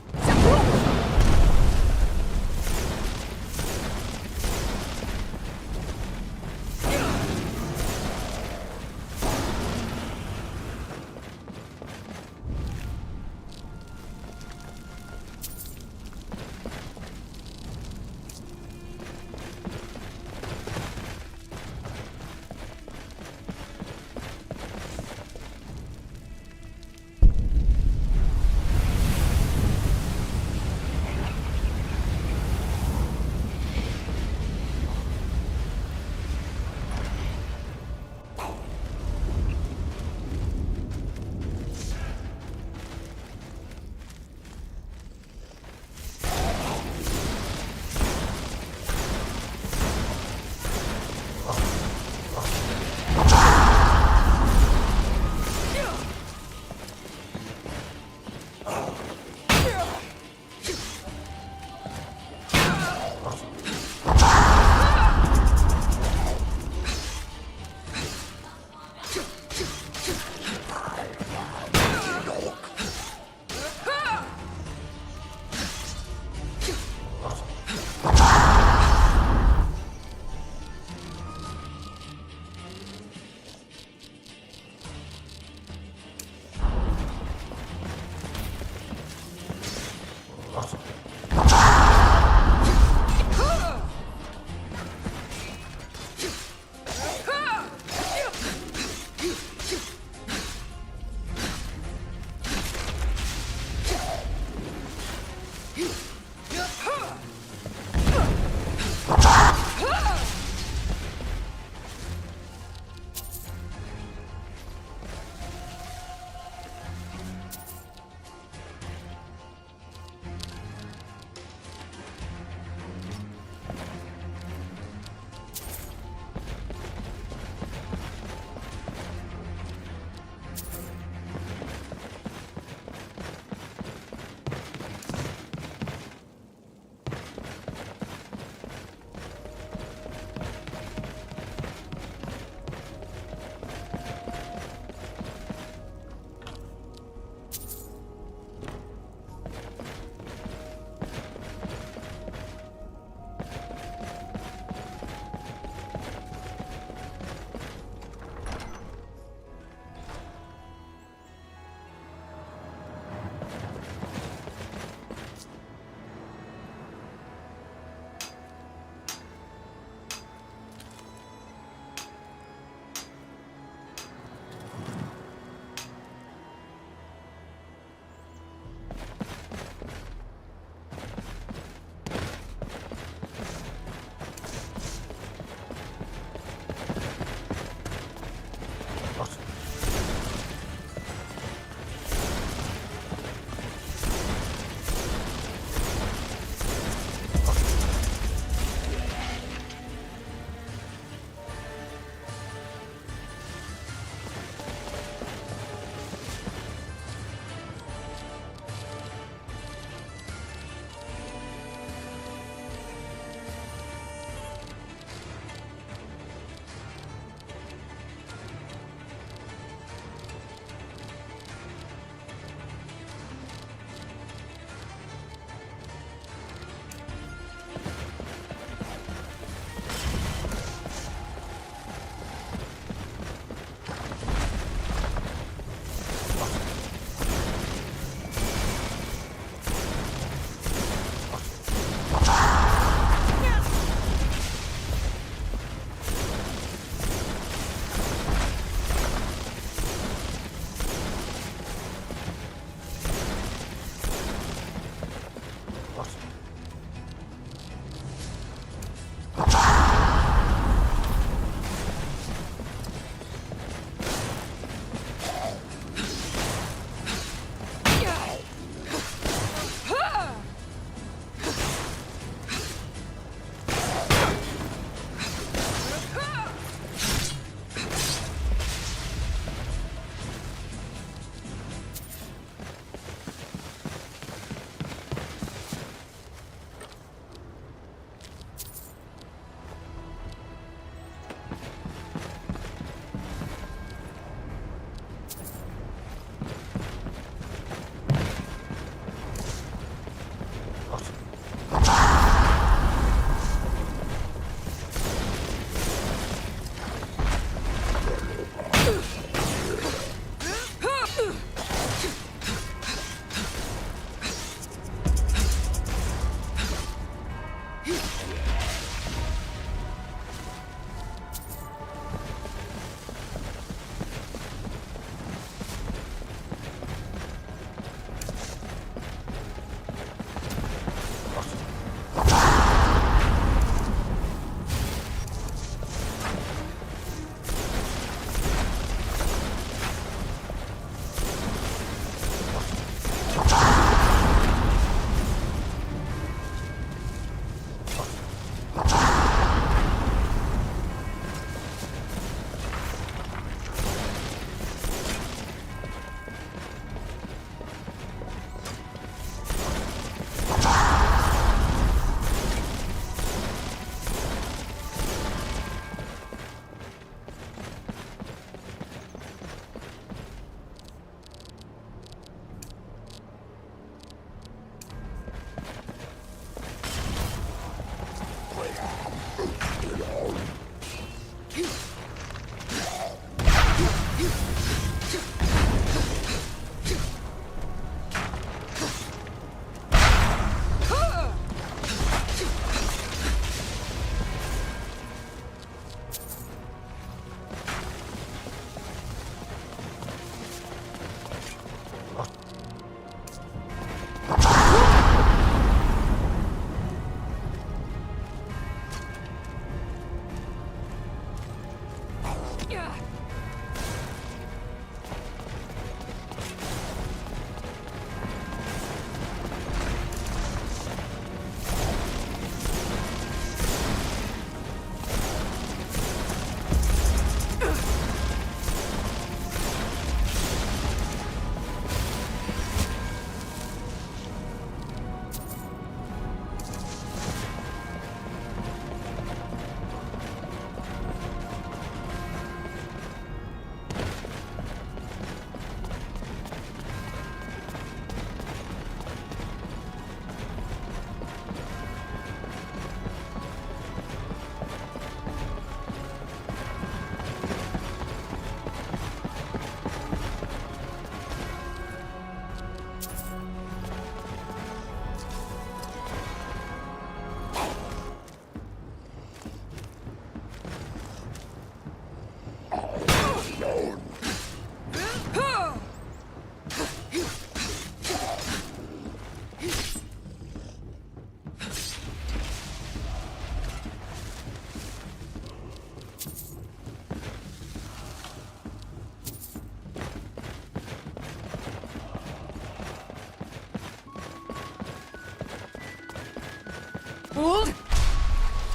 Hold!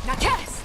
Now cast!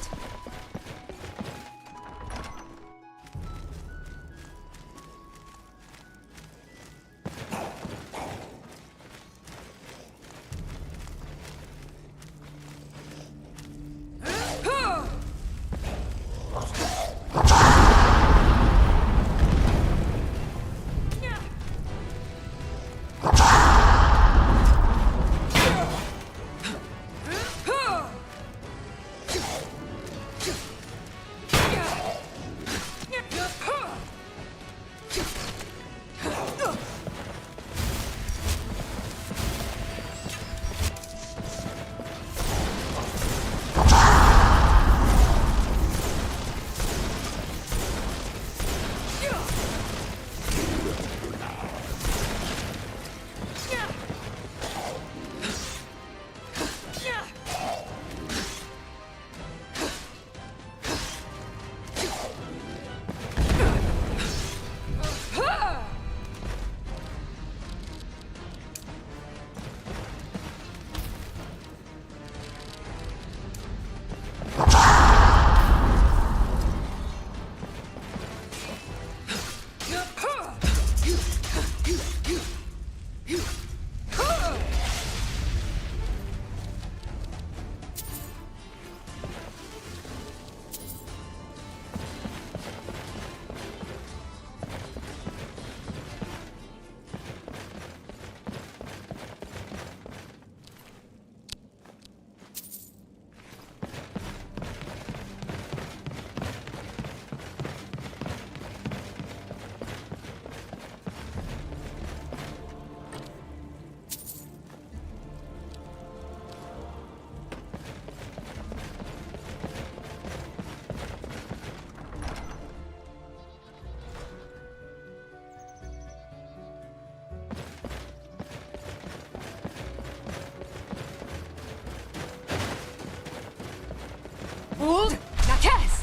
Hold! Now cast!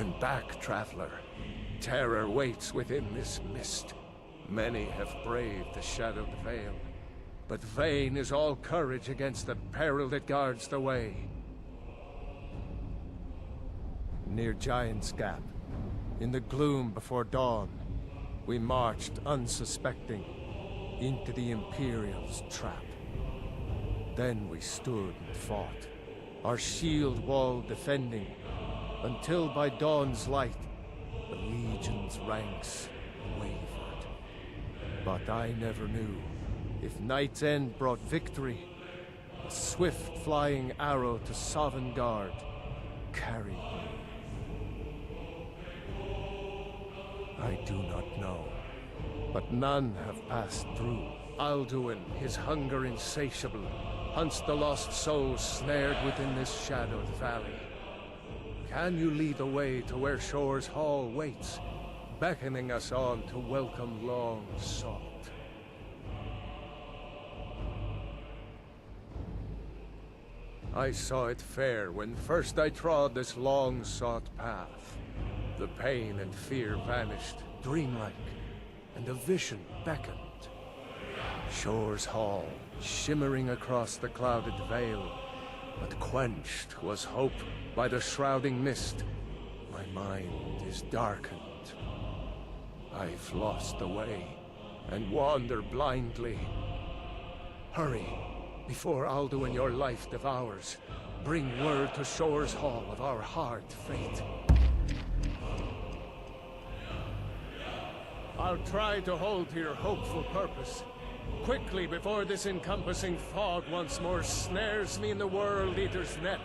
Turn back, traveler. Terror waits within this mist. Many have braved the shadowed veil, but vain is all courage against the peril that guards the way. Near Giant's Gap, in the gloom before dawn, we marched unsuspecting into the Imperial's trap. Then we stood and fought, our shield wall defending, until by dawn's light, the Legion's ranks wavered. But I never knew if Night's End brought victory, a swift flying arrow to Sovngarde carried me. I do not know, but none have passed through. Alduin, his hunger insatiable, hunts the lost souls snared within this shadowed valley. Can you lead the way to where Shore's Hall waits, beckoning us on to welcome long sought? I saw it fair when first I trod this long-sought path. The pain and fear vanished, dreamlike, and a vision beckoned. Shore's Hall, shimmering across the clouded veil, but quenched was hope by the shrouding mist. My mind is darkened. I've lost the way, and wander blindly. Hurry, before Alduin your life devours. Bring word to Shore's Hall of our hard fate. I'll try to hold to your hopeful purpose. Quickly, before this encompassing fog once more snares me in the World Eater's net.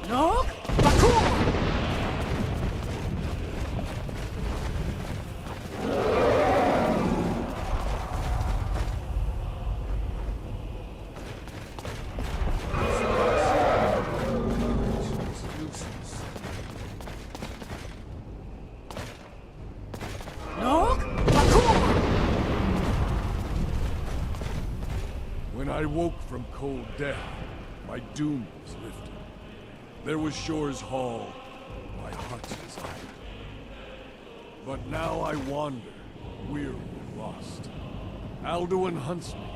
No? Bakur! No? When I woke from cold death, my doom was lifted. There was Shore's Hall, my heart's desire. But now I wander, weary and lost. Alduin hunts me,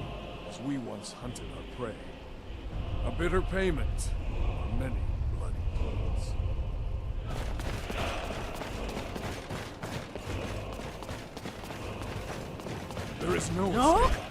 as we once hunted our prey. A bitter payment for many bloody deeds. There is no escape.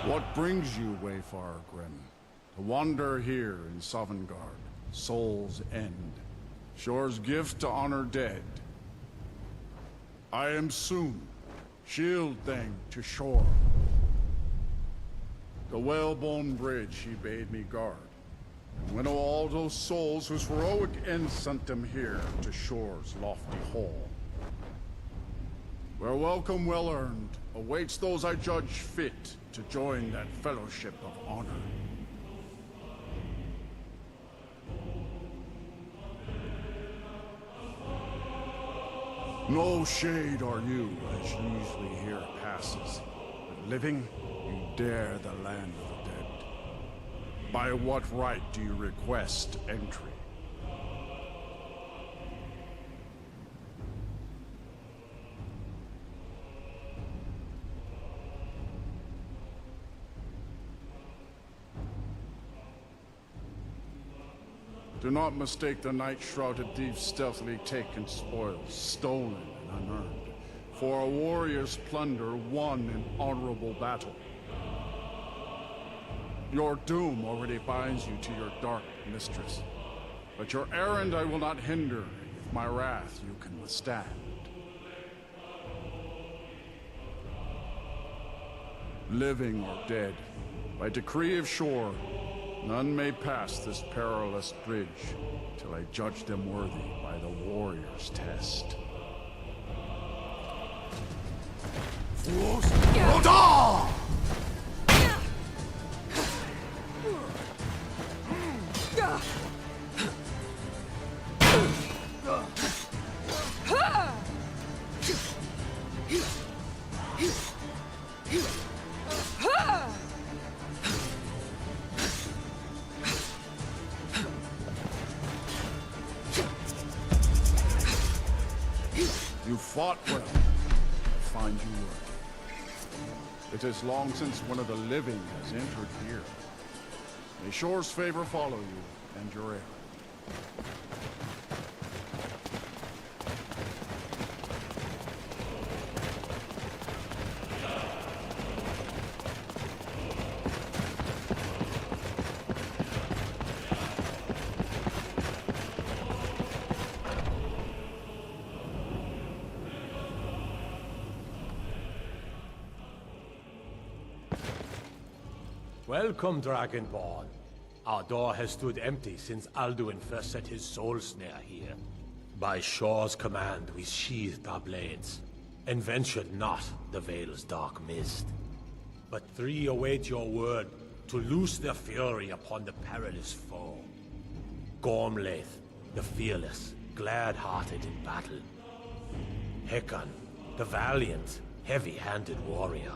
What brings you, Wayfarer Grim, to wander here in Sovngarde, Soul's End, Shore's gift to honor dead? I am Soon, shield thing to Shore. The whalebone bridge he bade me guard, and winnow all those souls whose heroic end sent them here to Shore's lofty hall. Where welcome well earned awaits those I judge fit to join that fellowship of honor. No shade are you, as usually here passes. But living, you dare the land of the dead. By what right do you request entry? Do not mistake the night-shrouded thieves stealthily taken spoils, stolen and unearned, for a warrior's plunder won in honorable battle. Your doom already binds you to your dark mistress, but your errand I will not hinder if my wrath you can withstand. Living or dead, by decree of Shore, none may pass this perilous bridge till I judge them worthy by the warrior's test. Fools! Rodar! You fought well. I find you worthy. It is long since one of the living has entered here. May Shore's favor follow you and your errand. Welcome, Dragonborn. Our door has stood empty since Alduin first set his soul snare here. By Shore's command, we sheathed our blades, and ventured not the Vale's dark mist. But three await your word to loose their fury upon the perilous foe. Gormlaith, the fearless, glad-hearted in battle. Hecon, the valiant, heavy-handed warrior.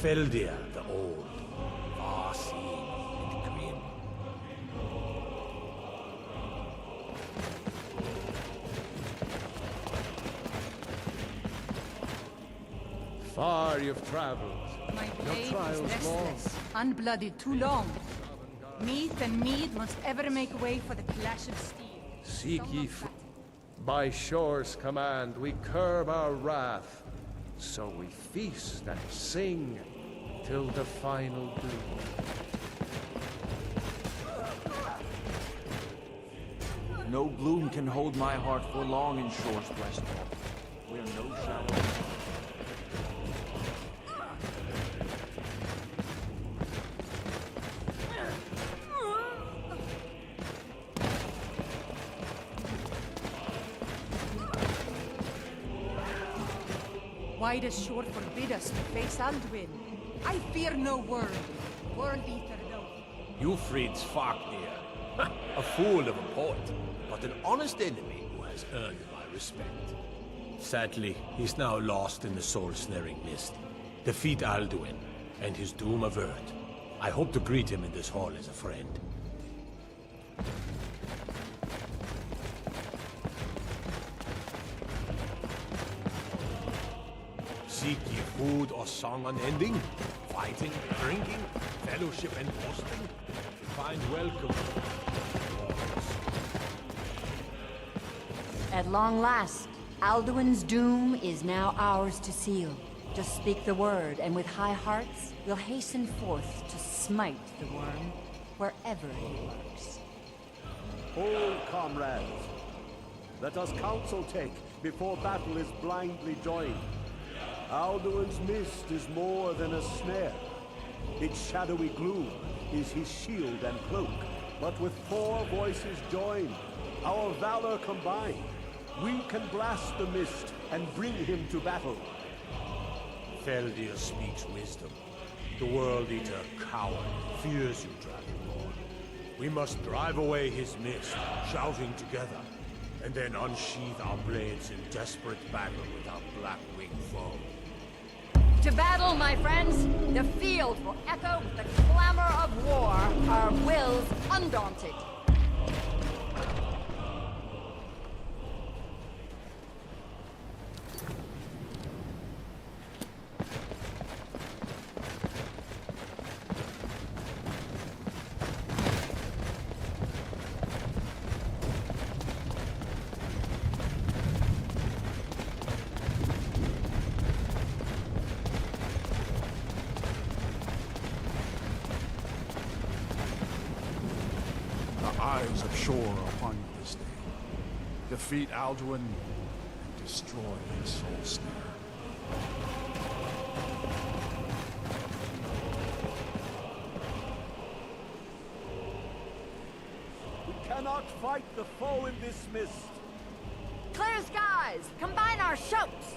Feldir, the old, far-seeing and grim. Far you've traveled. My Your blade is trials long. restless, unblooded too long. Meat and mead must ever make way for the clash of steel. Seek ye by Shore's command, we curb our wrath. So we feast and sing till the final doom. No gloom can hold my heart for long in Shore's blessed hall, where no shadow... Why does Shore forbid us to face Alduin? I fear no world. World Eater, no. You freed Fafnir. A fool of a poet, but an honest enemy who has earned my respect. Sadly, he's now lost in the soul-snaring mist. Defeat Alduin, and his doom avert. I hope to greet him in this hall as a friend. Seek ye food or song unending? Fighting, drinking, fellowship and boasting? Find welcome. At long last, Alduin's doom is now ours to seal. Just speak the word, and with high hearts, we'll hasten forth to smite the worm, wherever he lurks. Hold, comrades. Let us counsel take before battle is blindly joined. Alduin's mist is more than a snare. Its shadowy gloom is his shield and cloak. But with 4 voices joined, our valor combined, we can blast the mist and bring him to battle. Feldir speaks wisdom. The World Eater, coward, fears you, Dragonborn. We must drive away his mist, shouting together, and then unsheath our blades in desperate battle with our black-winged foe. To battle, my friends! The field will echo with the clamor of war, our wills undaunted. Eyes of Shore are upon you this day. Defeat Alduin and destroy his soul snare. We cannot fight the foe in this mist. Clear skies! Combine our shouts!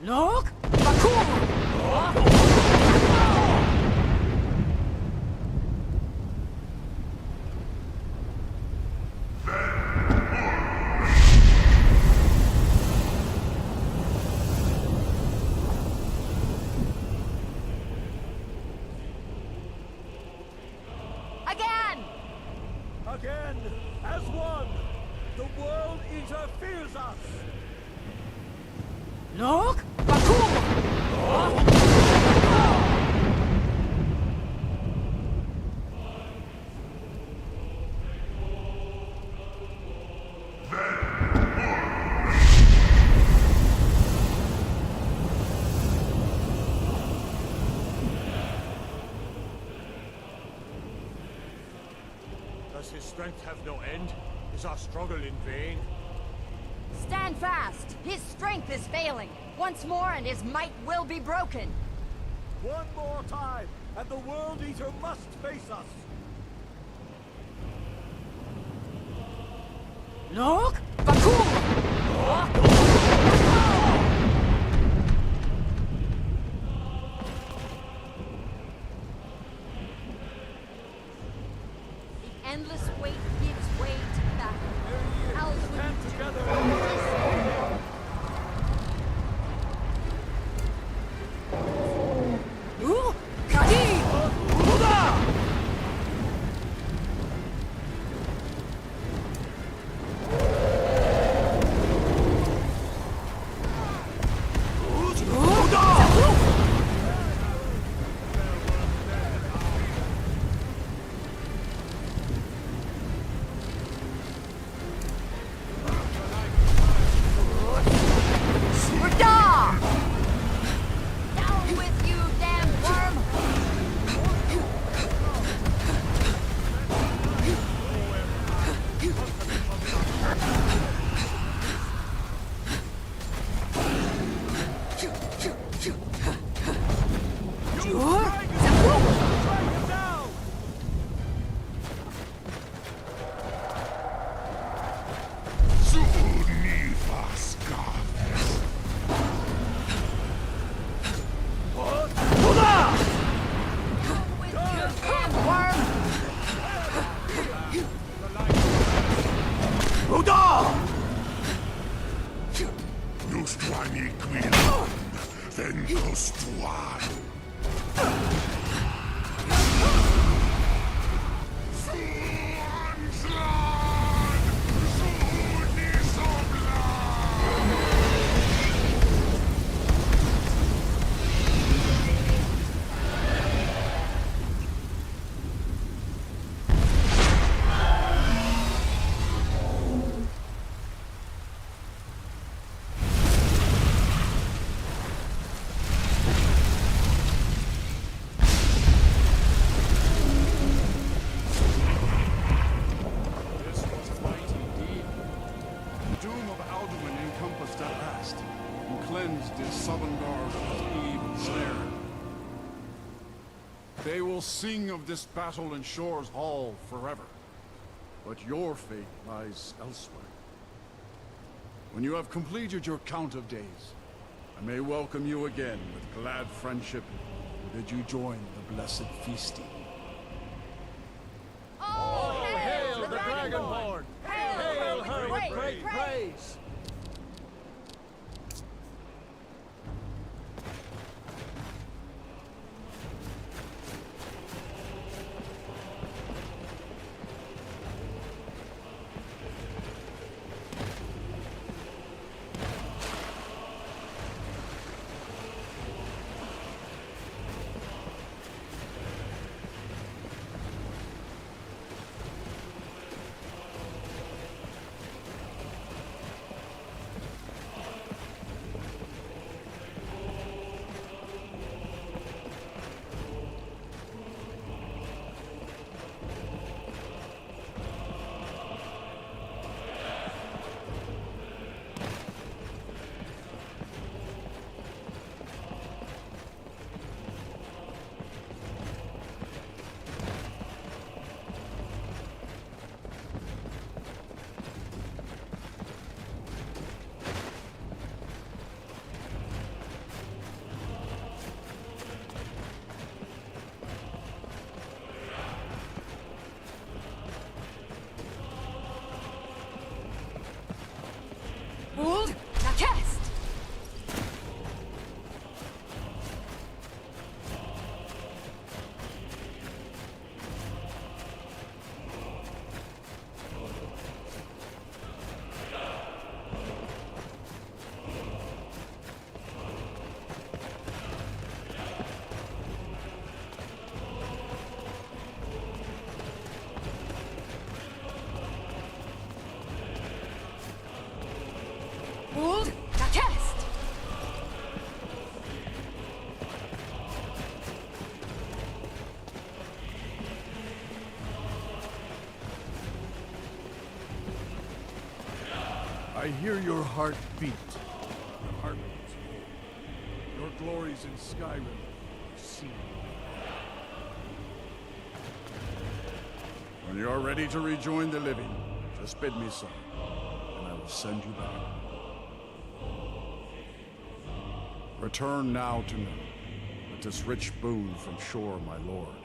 Look! Again, as one, the World Eater fears us! Look! Does his strength have no end? Is our struggle in vain? Stand fast! His strength is failing! Once more and his might will be broken! One more time, and the World Eater must face us! Look! The endless weight gives way to battle. Alduin together! Those two are. They will sing of this battle in Shore's Hall forever. But your fate lies elsewhere. When you have completed your count of days, I may welcome you again with glad friendship and bid you join the blessed feasting. Oh, hail the Dragonborn! Hail her with great praise! Hold, now cast! Hold, now cast! I hear your heart beat. Your heart beats whole. Your glories in Skyrim are seen. When you are ready to rejoin the living, just bid me so, and I will send you back. Return now to me, with this rich boon from Shore, my lord.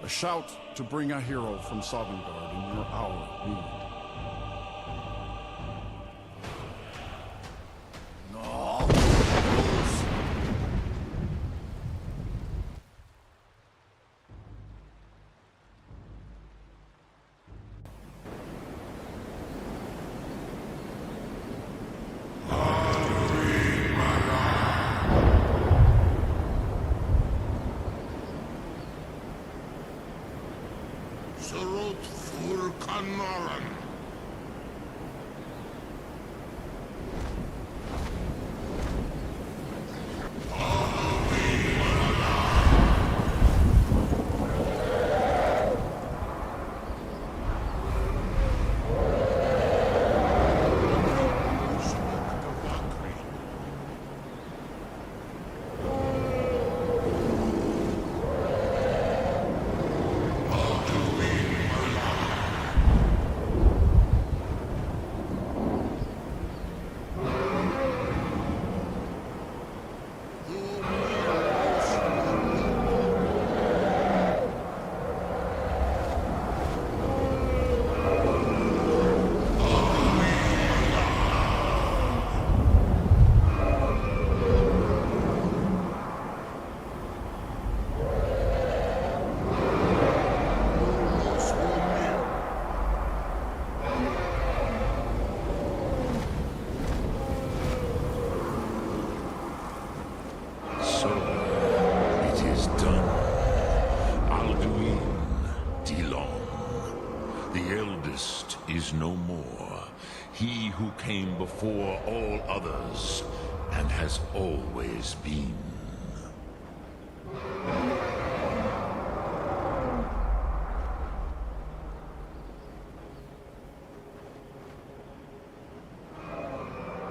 A shout to bring a hero from Sovngarde in your hour of need. Surut Fur Kanaran. is no more. He who came before all others, and has always been.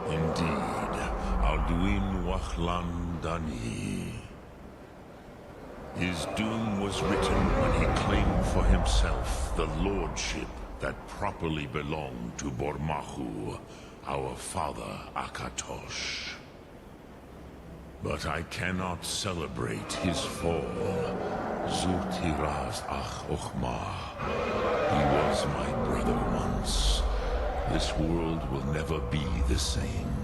Indeed, Alduin Wachlan Dani. His doom was written when he claimed for himself the lordship that properly belonged to Bormahu, our father Akatosh. But I cannot celebrate his fall. Zutiraz Ach Ochma. He was my brother once. This world will never be the same.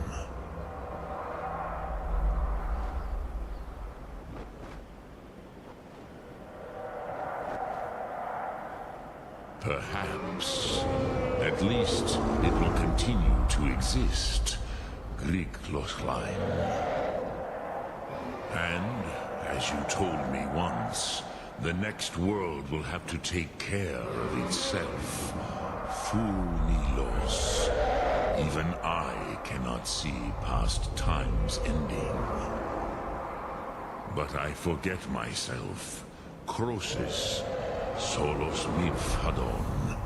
Perhaps. At least, it will continue to exist. Grig Lochlein. And, as you told me once, the next world will have to take care of itself. Funilos. Even I cannot see past time's ending. But I forget myself. Crosis. Solos Midfadon.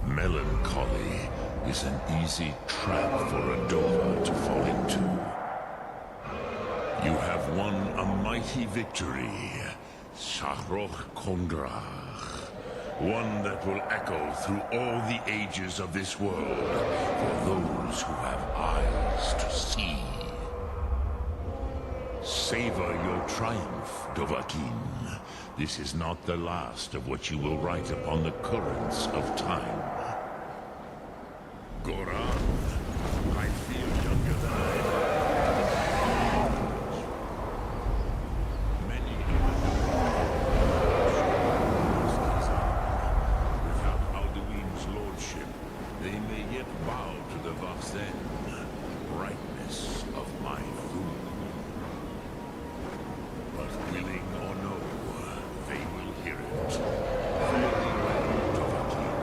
Melancholy is an easy trap for a Dova to fall into. You have won a mighty victory, Shahroch Kondrach. One that will echo through all the ages of this world for those who have eyes to see. Savor your triumph, Dovahkiin. This is not the last of what you will write upon the currents of time. Goran, I feel younger than I am. Many without Alduin's lordship, they may yet bow to the Vaxen, brightness of my food. But willing or no, they will hear it. Very well, Dovahkiin.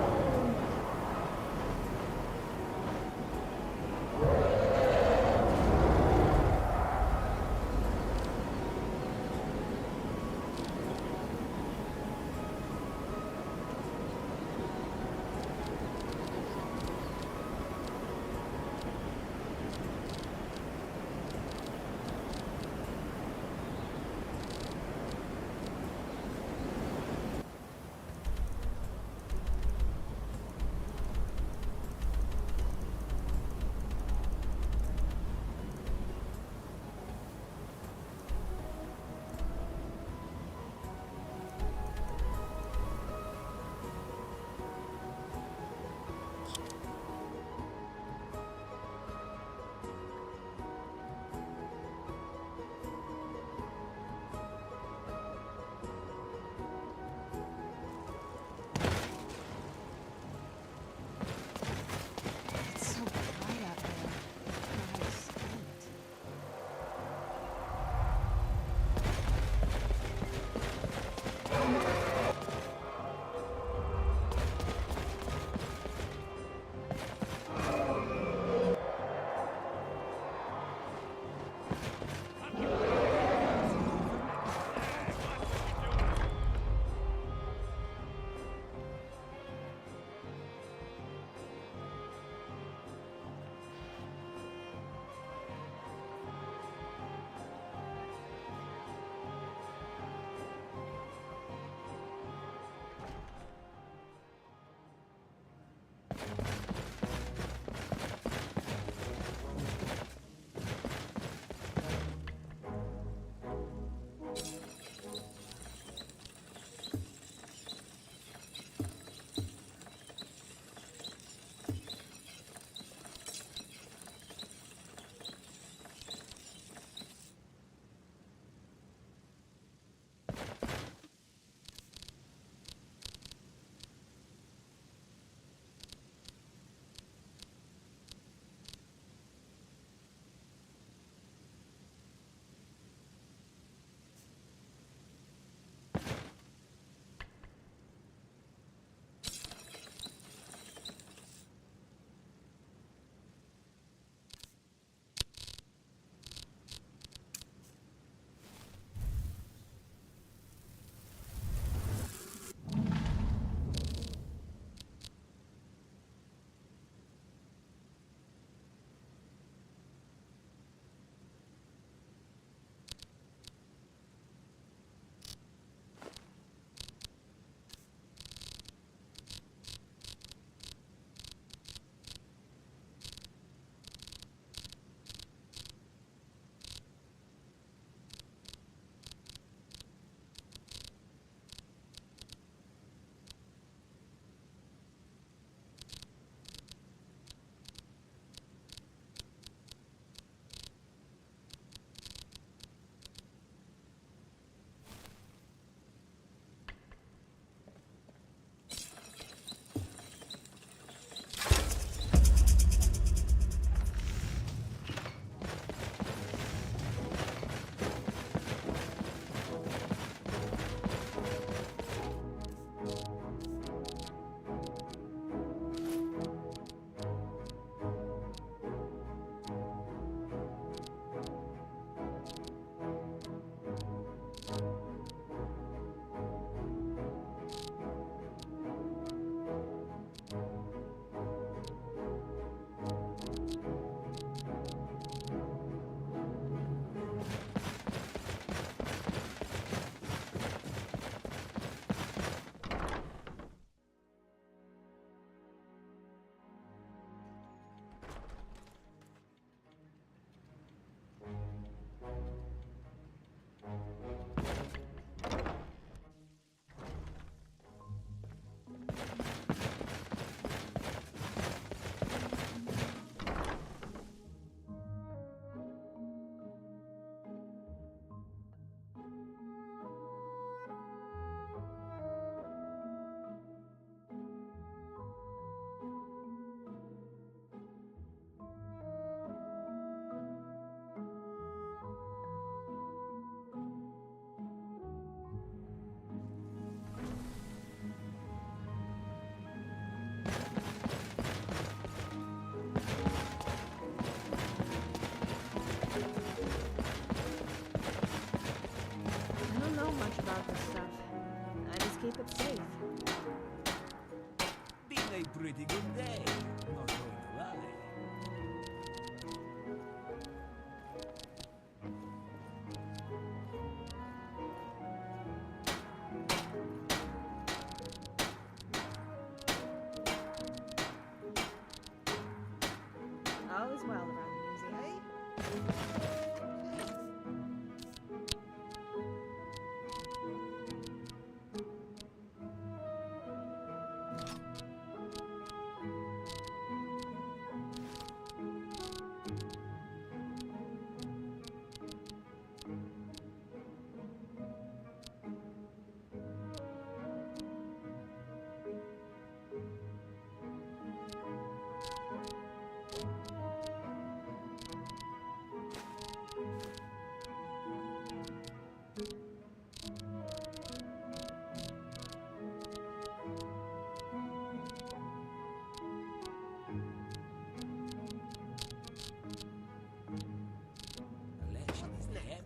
Collections there.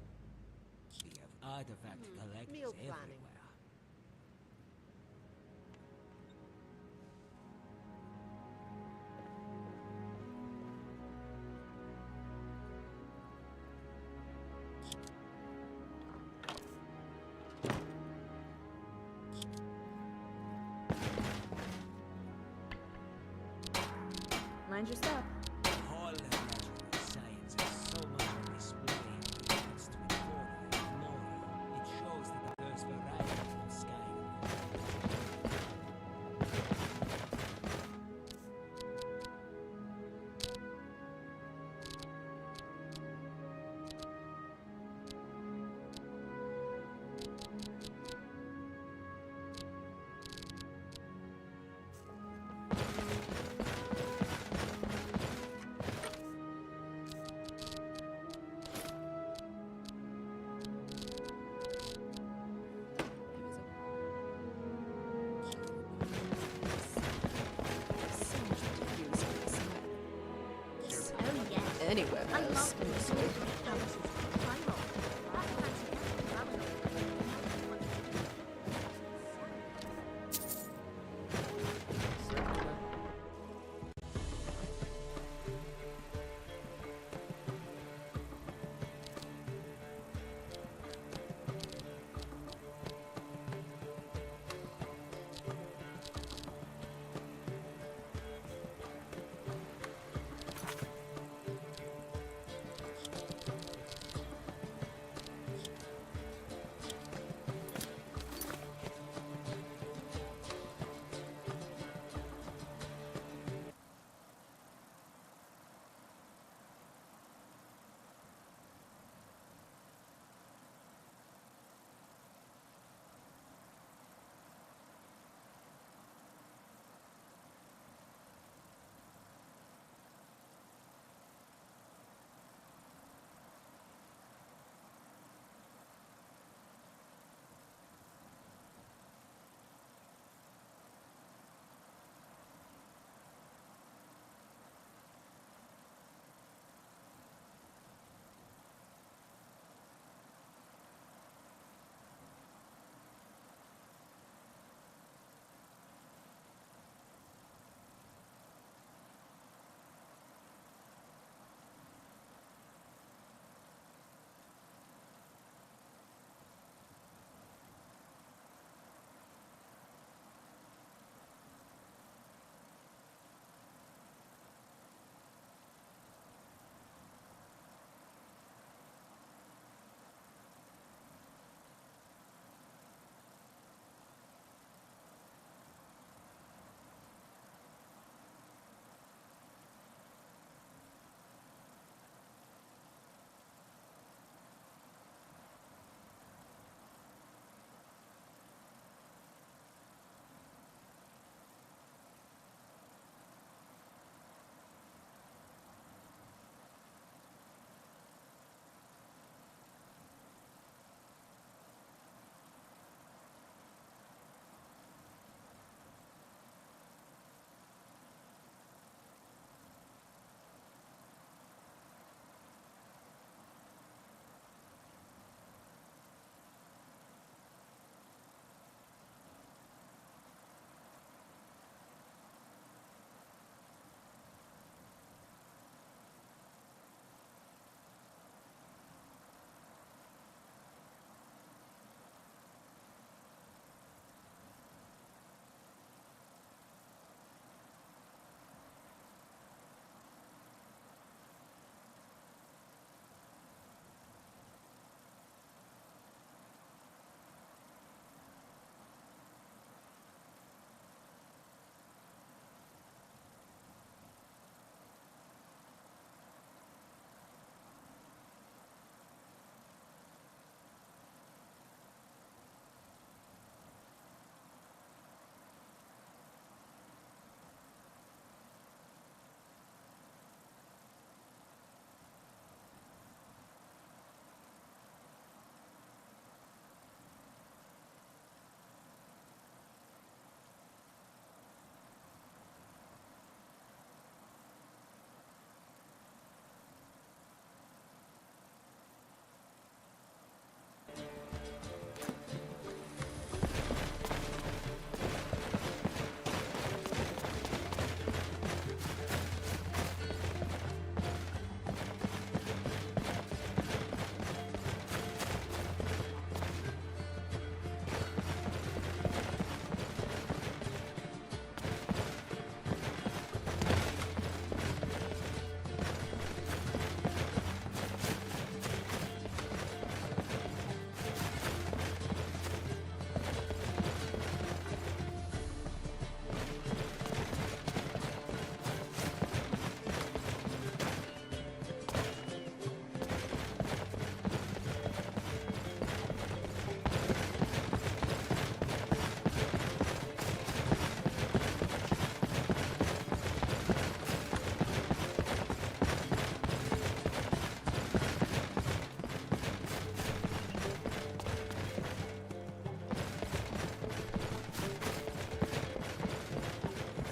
We have artifact collectors Meal everywhere. planning. Mind your step. All the magical science is so much on display in the next to Flora and Mora. It shows the diverse variety of Skyrim. Anywhere else.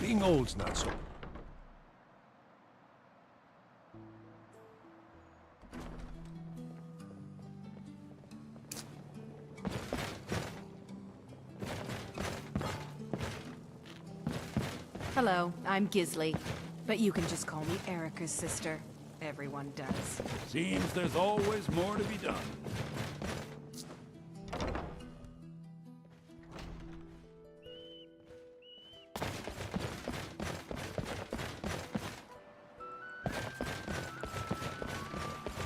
Getting old's not so... Hello, I'm Gisli, but you can just call me Erica's sister. Everyone does. Seems there's always more to be done.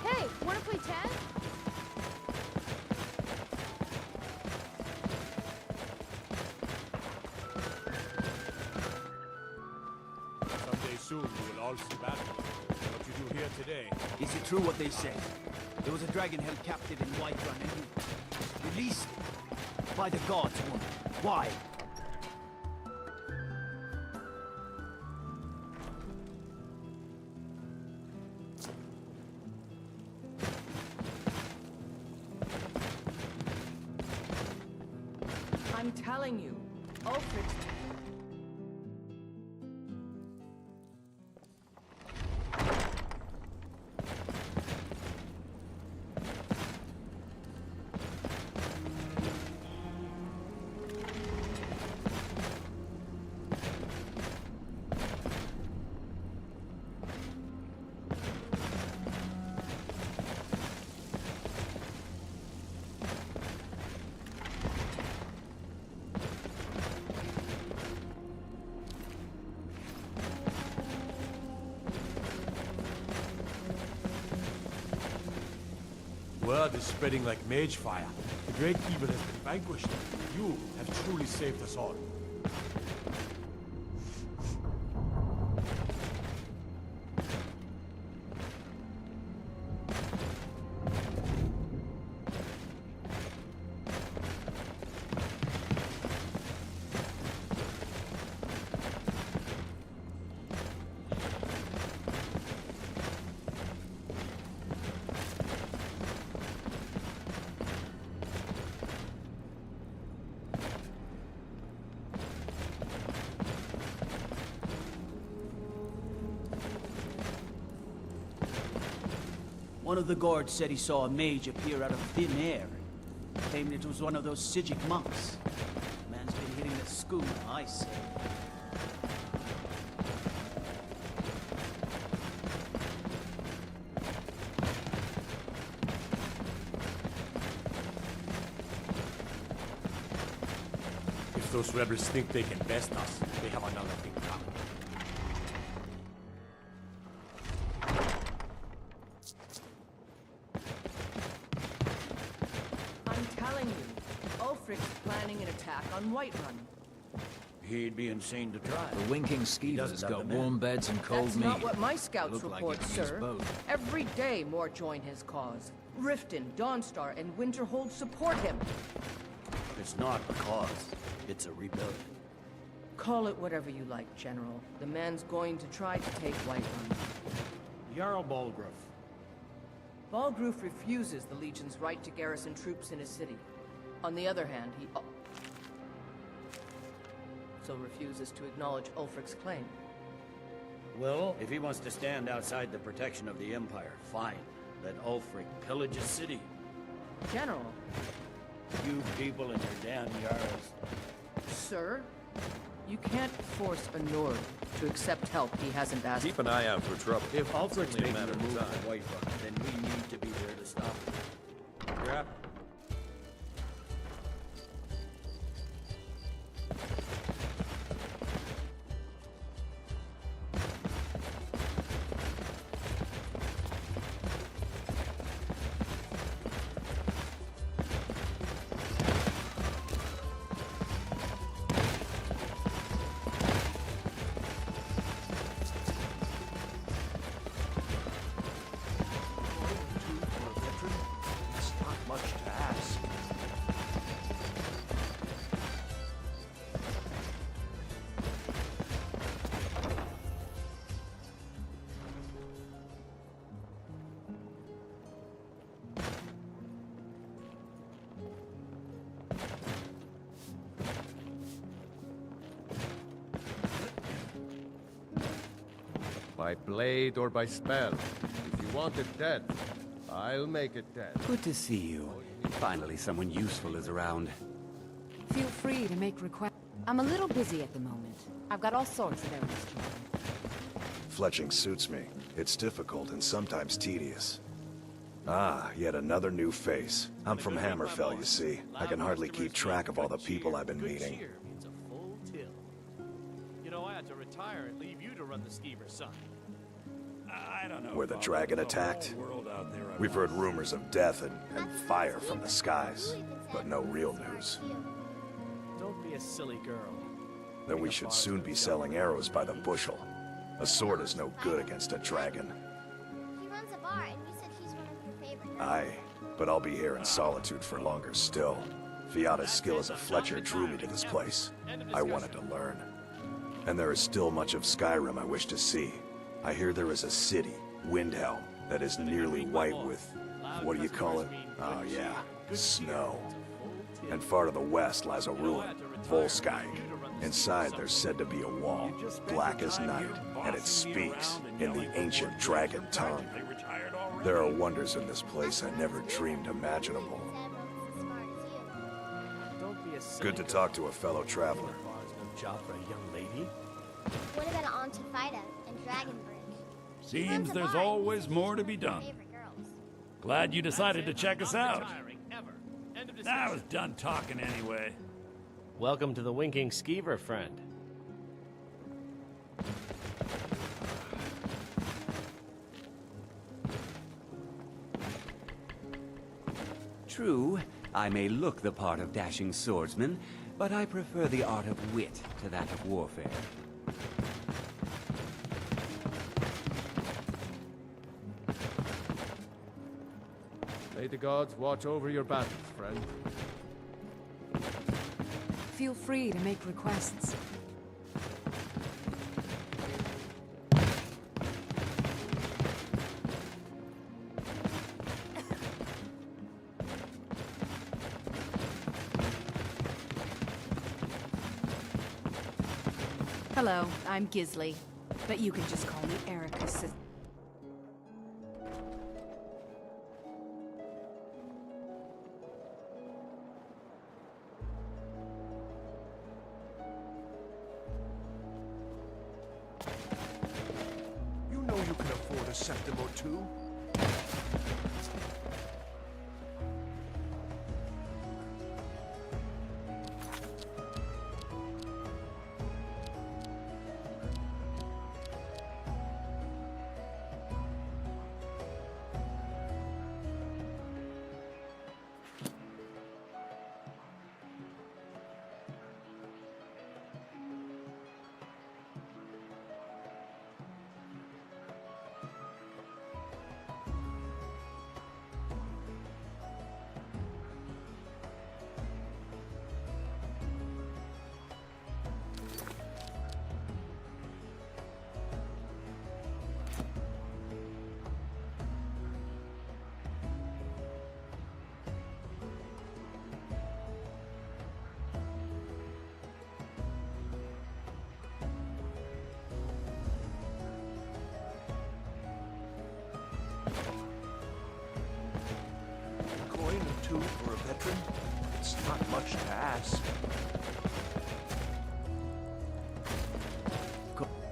Hey, wanna play tag? Someday soon we will all see battle. What you do here today... Is it true what they say? There was a dragon held captive in Whiterun and you released it? By the gods, woman. Why? I'm telling you, Ulfric's... Word is spreading like mage fire. The great evil has been vanquished. You have truly saved us all. One of the guards said he saw a mage appear out of thin air. Claimed it was one of those Sijic monks. Man's been hitting the schooner, I say. If those rebels think they can best us, they have another thing coming. I'm telling you, Ulfric's planning an attack on Whiterun. He'd be insane to try. The winking skeever's got warm beds and cold That's meat. not what my scouts Look like report, it means sir. both. Every day more join his cause. Riften, Dawnstar, and Winterhold support him. It's not a cause. It's a rebellion. Call it whatever you like, General. The man's going to try to take Whiterun. Jarl Balgruuf. Balgruuf refuses the Legion's right to garrison troops in his city. On the other hand, he also refuses to acknowledge Ulfric's claim. Well, if he wants to stand outside the protection of the Empire, fine. Let Ulfric pillage a city. General. You people and your damn Jarls. Sir, you can't force a Nord to accept help he hasn't asked Keep an eye out for trouble. If Ulfric's Only a making matter a of move time. for Whiterun, then we need to be there to stop him. Grab. It's not much to ask. By blade or by spell. If you want it dead, I'll make it dead. Good to see you. Finally, someone useful is around. Feel free to make requests. I'm a little busy at the moment. I've got all sorts of errands to run. Fletching suits me. It's difficult and sometimes tedious. Ah, yet another new face. I'm from Hammerfell, you see. I can hardly keep track of all the people I've been meeting. Means a full till. You know, I had to retire and leave you to run the skeever, son. I don't know. Where the dragon attacked? We've heard rumors of death and fire from the skies, but no real news. Don't be a silly girl. Then we should soon be selling arrows by the bushel. A sword is no good against a dragon. He runs a bar, and you said he's one of your favorite. Aye, but I'll be here in solitude for longer still. Fiata's skill as a Fletcher drew me to this place. I wanted to learn. And there is still much of Skyrim I wish to see. I hear there is a city, Windhelm, that is nearly white with... what do you call it? Oh yeah, snow. And far to the west lies a ruin, Volskag. Inside there's said to be a wall, black as night, and it speaks in the ancient dragon tongue. There are wonders in this place I never dreamed imaginable. Good to talk to a fellow traveler. Job for a young lady? What about Antifida and Dragonborn? Seems there's always more to be done. Glad you decided to check us out. I was done talking anyway. Welcome to the Winking Skeever, friend. True, I may look the part of dashing swordsman, but I prefer the art of wit to that of warfare. May the gods watch over your battles, friend. Feel free to make requests. Hello, I'm Gisli, but you can just call me Erica. You know you can afford a septim or two. A coin or two for a veteran? It's not much to ask.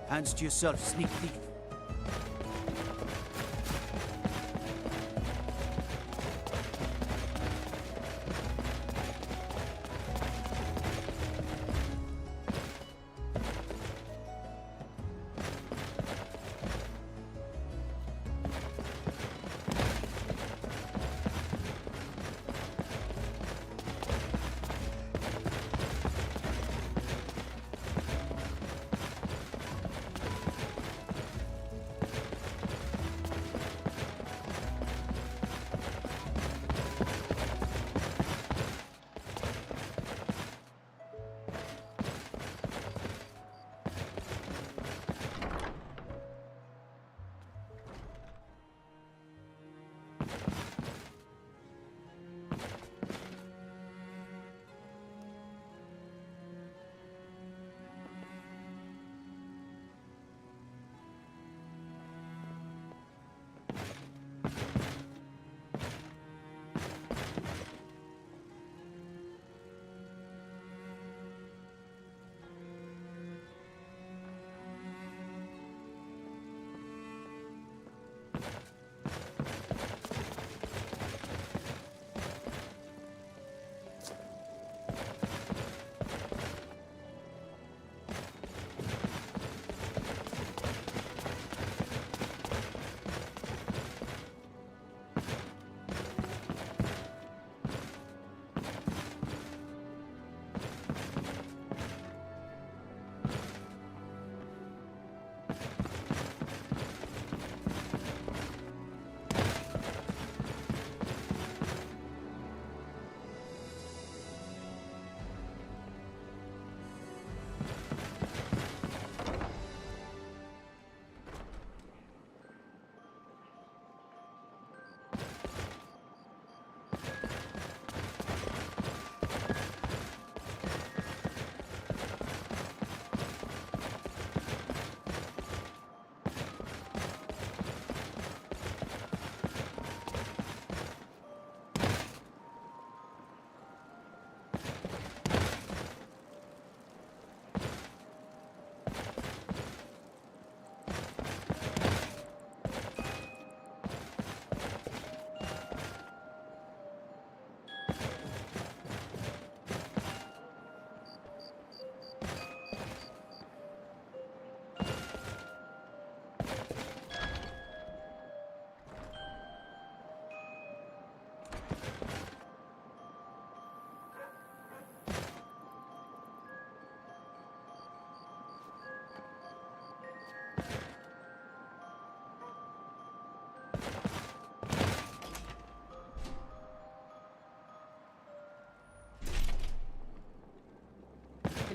Hands to yourself, sneak thief.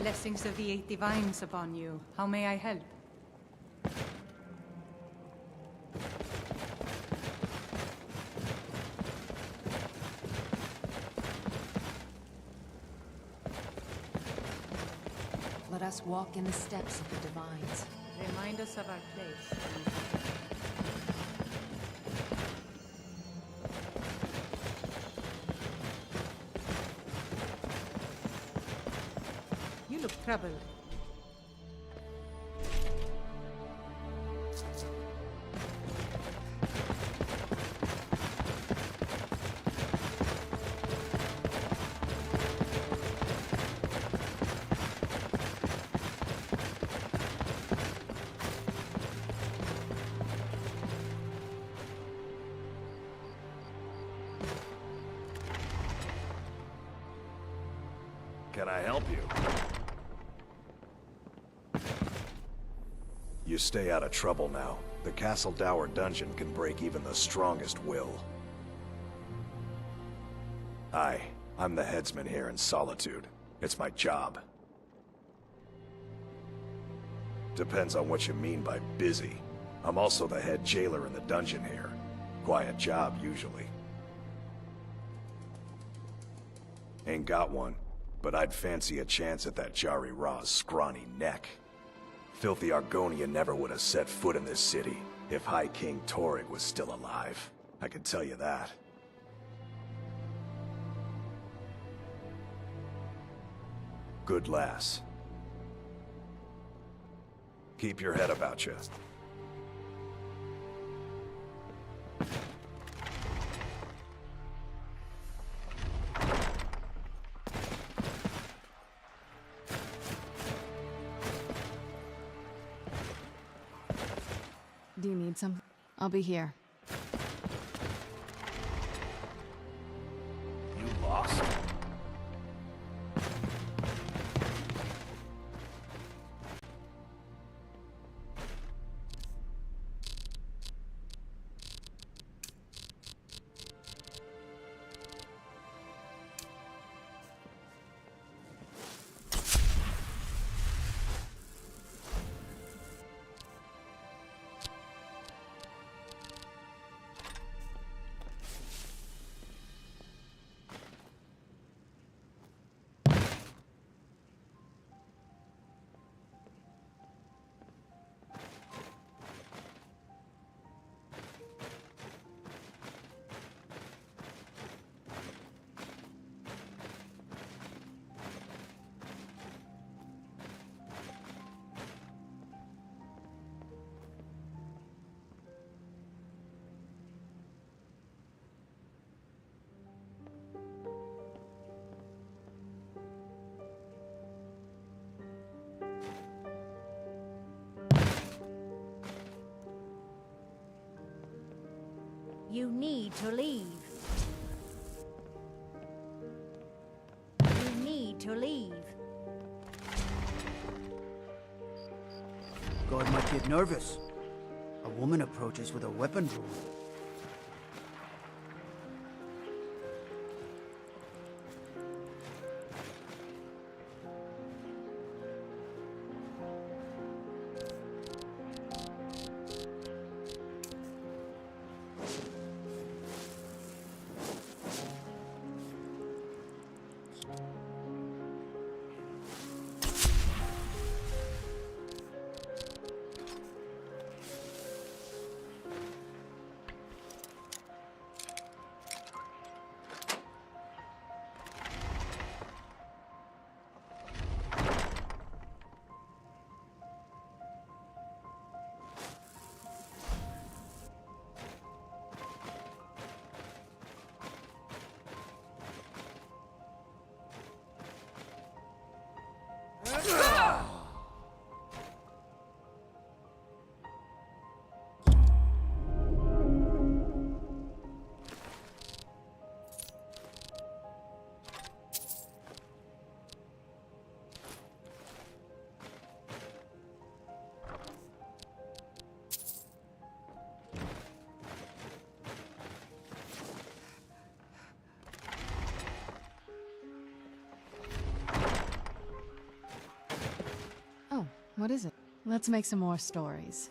Blessings of the Eight Divines upon you. How may I help? Let us walk in the steps of the Divines. Remind us of our place. You look troubled. Can I help you? You stay out of trouble now. The Castle Dower dungeon can break even the strongest will. I'm the headsman here in Solitude. It's my job. Depends on what you mean by busy. I'm also the head jailer in the dungeon here. Quiet job, usually. Ain't got one, but I'd fancy a chance at that Jari Ra's scrawny neck. Filthy Argonian never would have set foot in this city if High King Torrig was still alive. I can tell you that. Good lass. Keep your head about you. Do you need some? I'll be here. You lost? You need to leave. You need to leave. God might get nervous. A woman approaches with a weapon drawn. What is it? Let's make some more stories.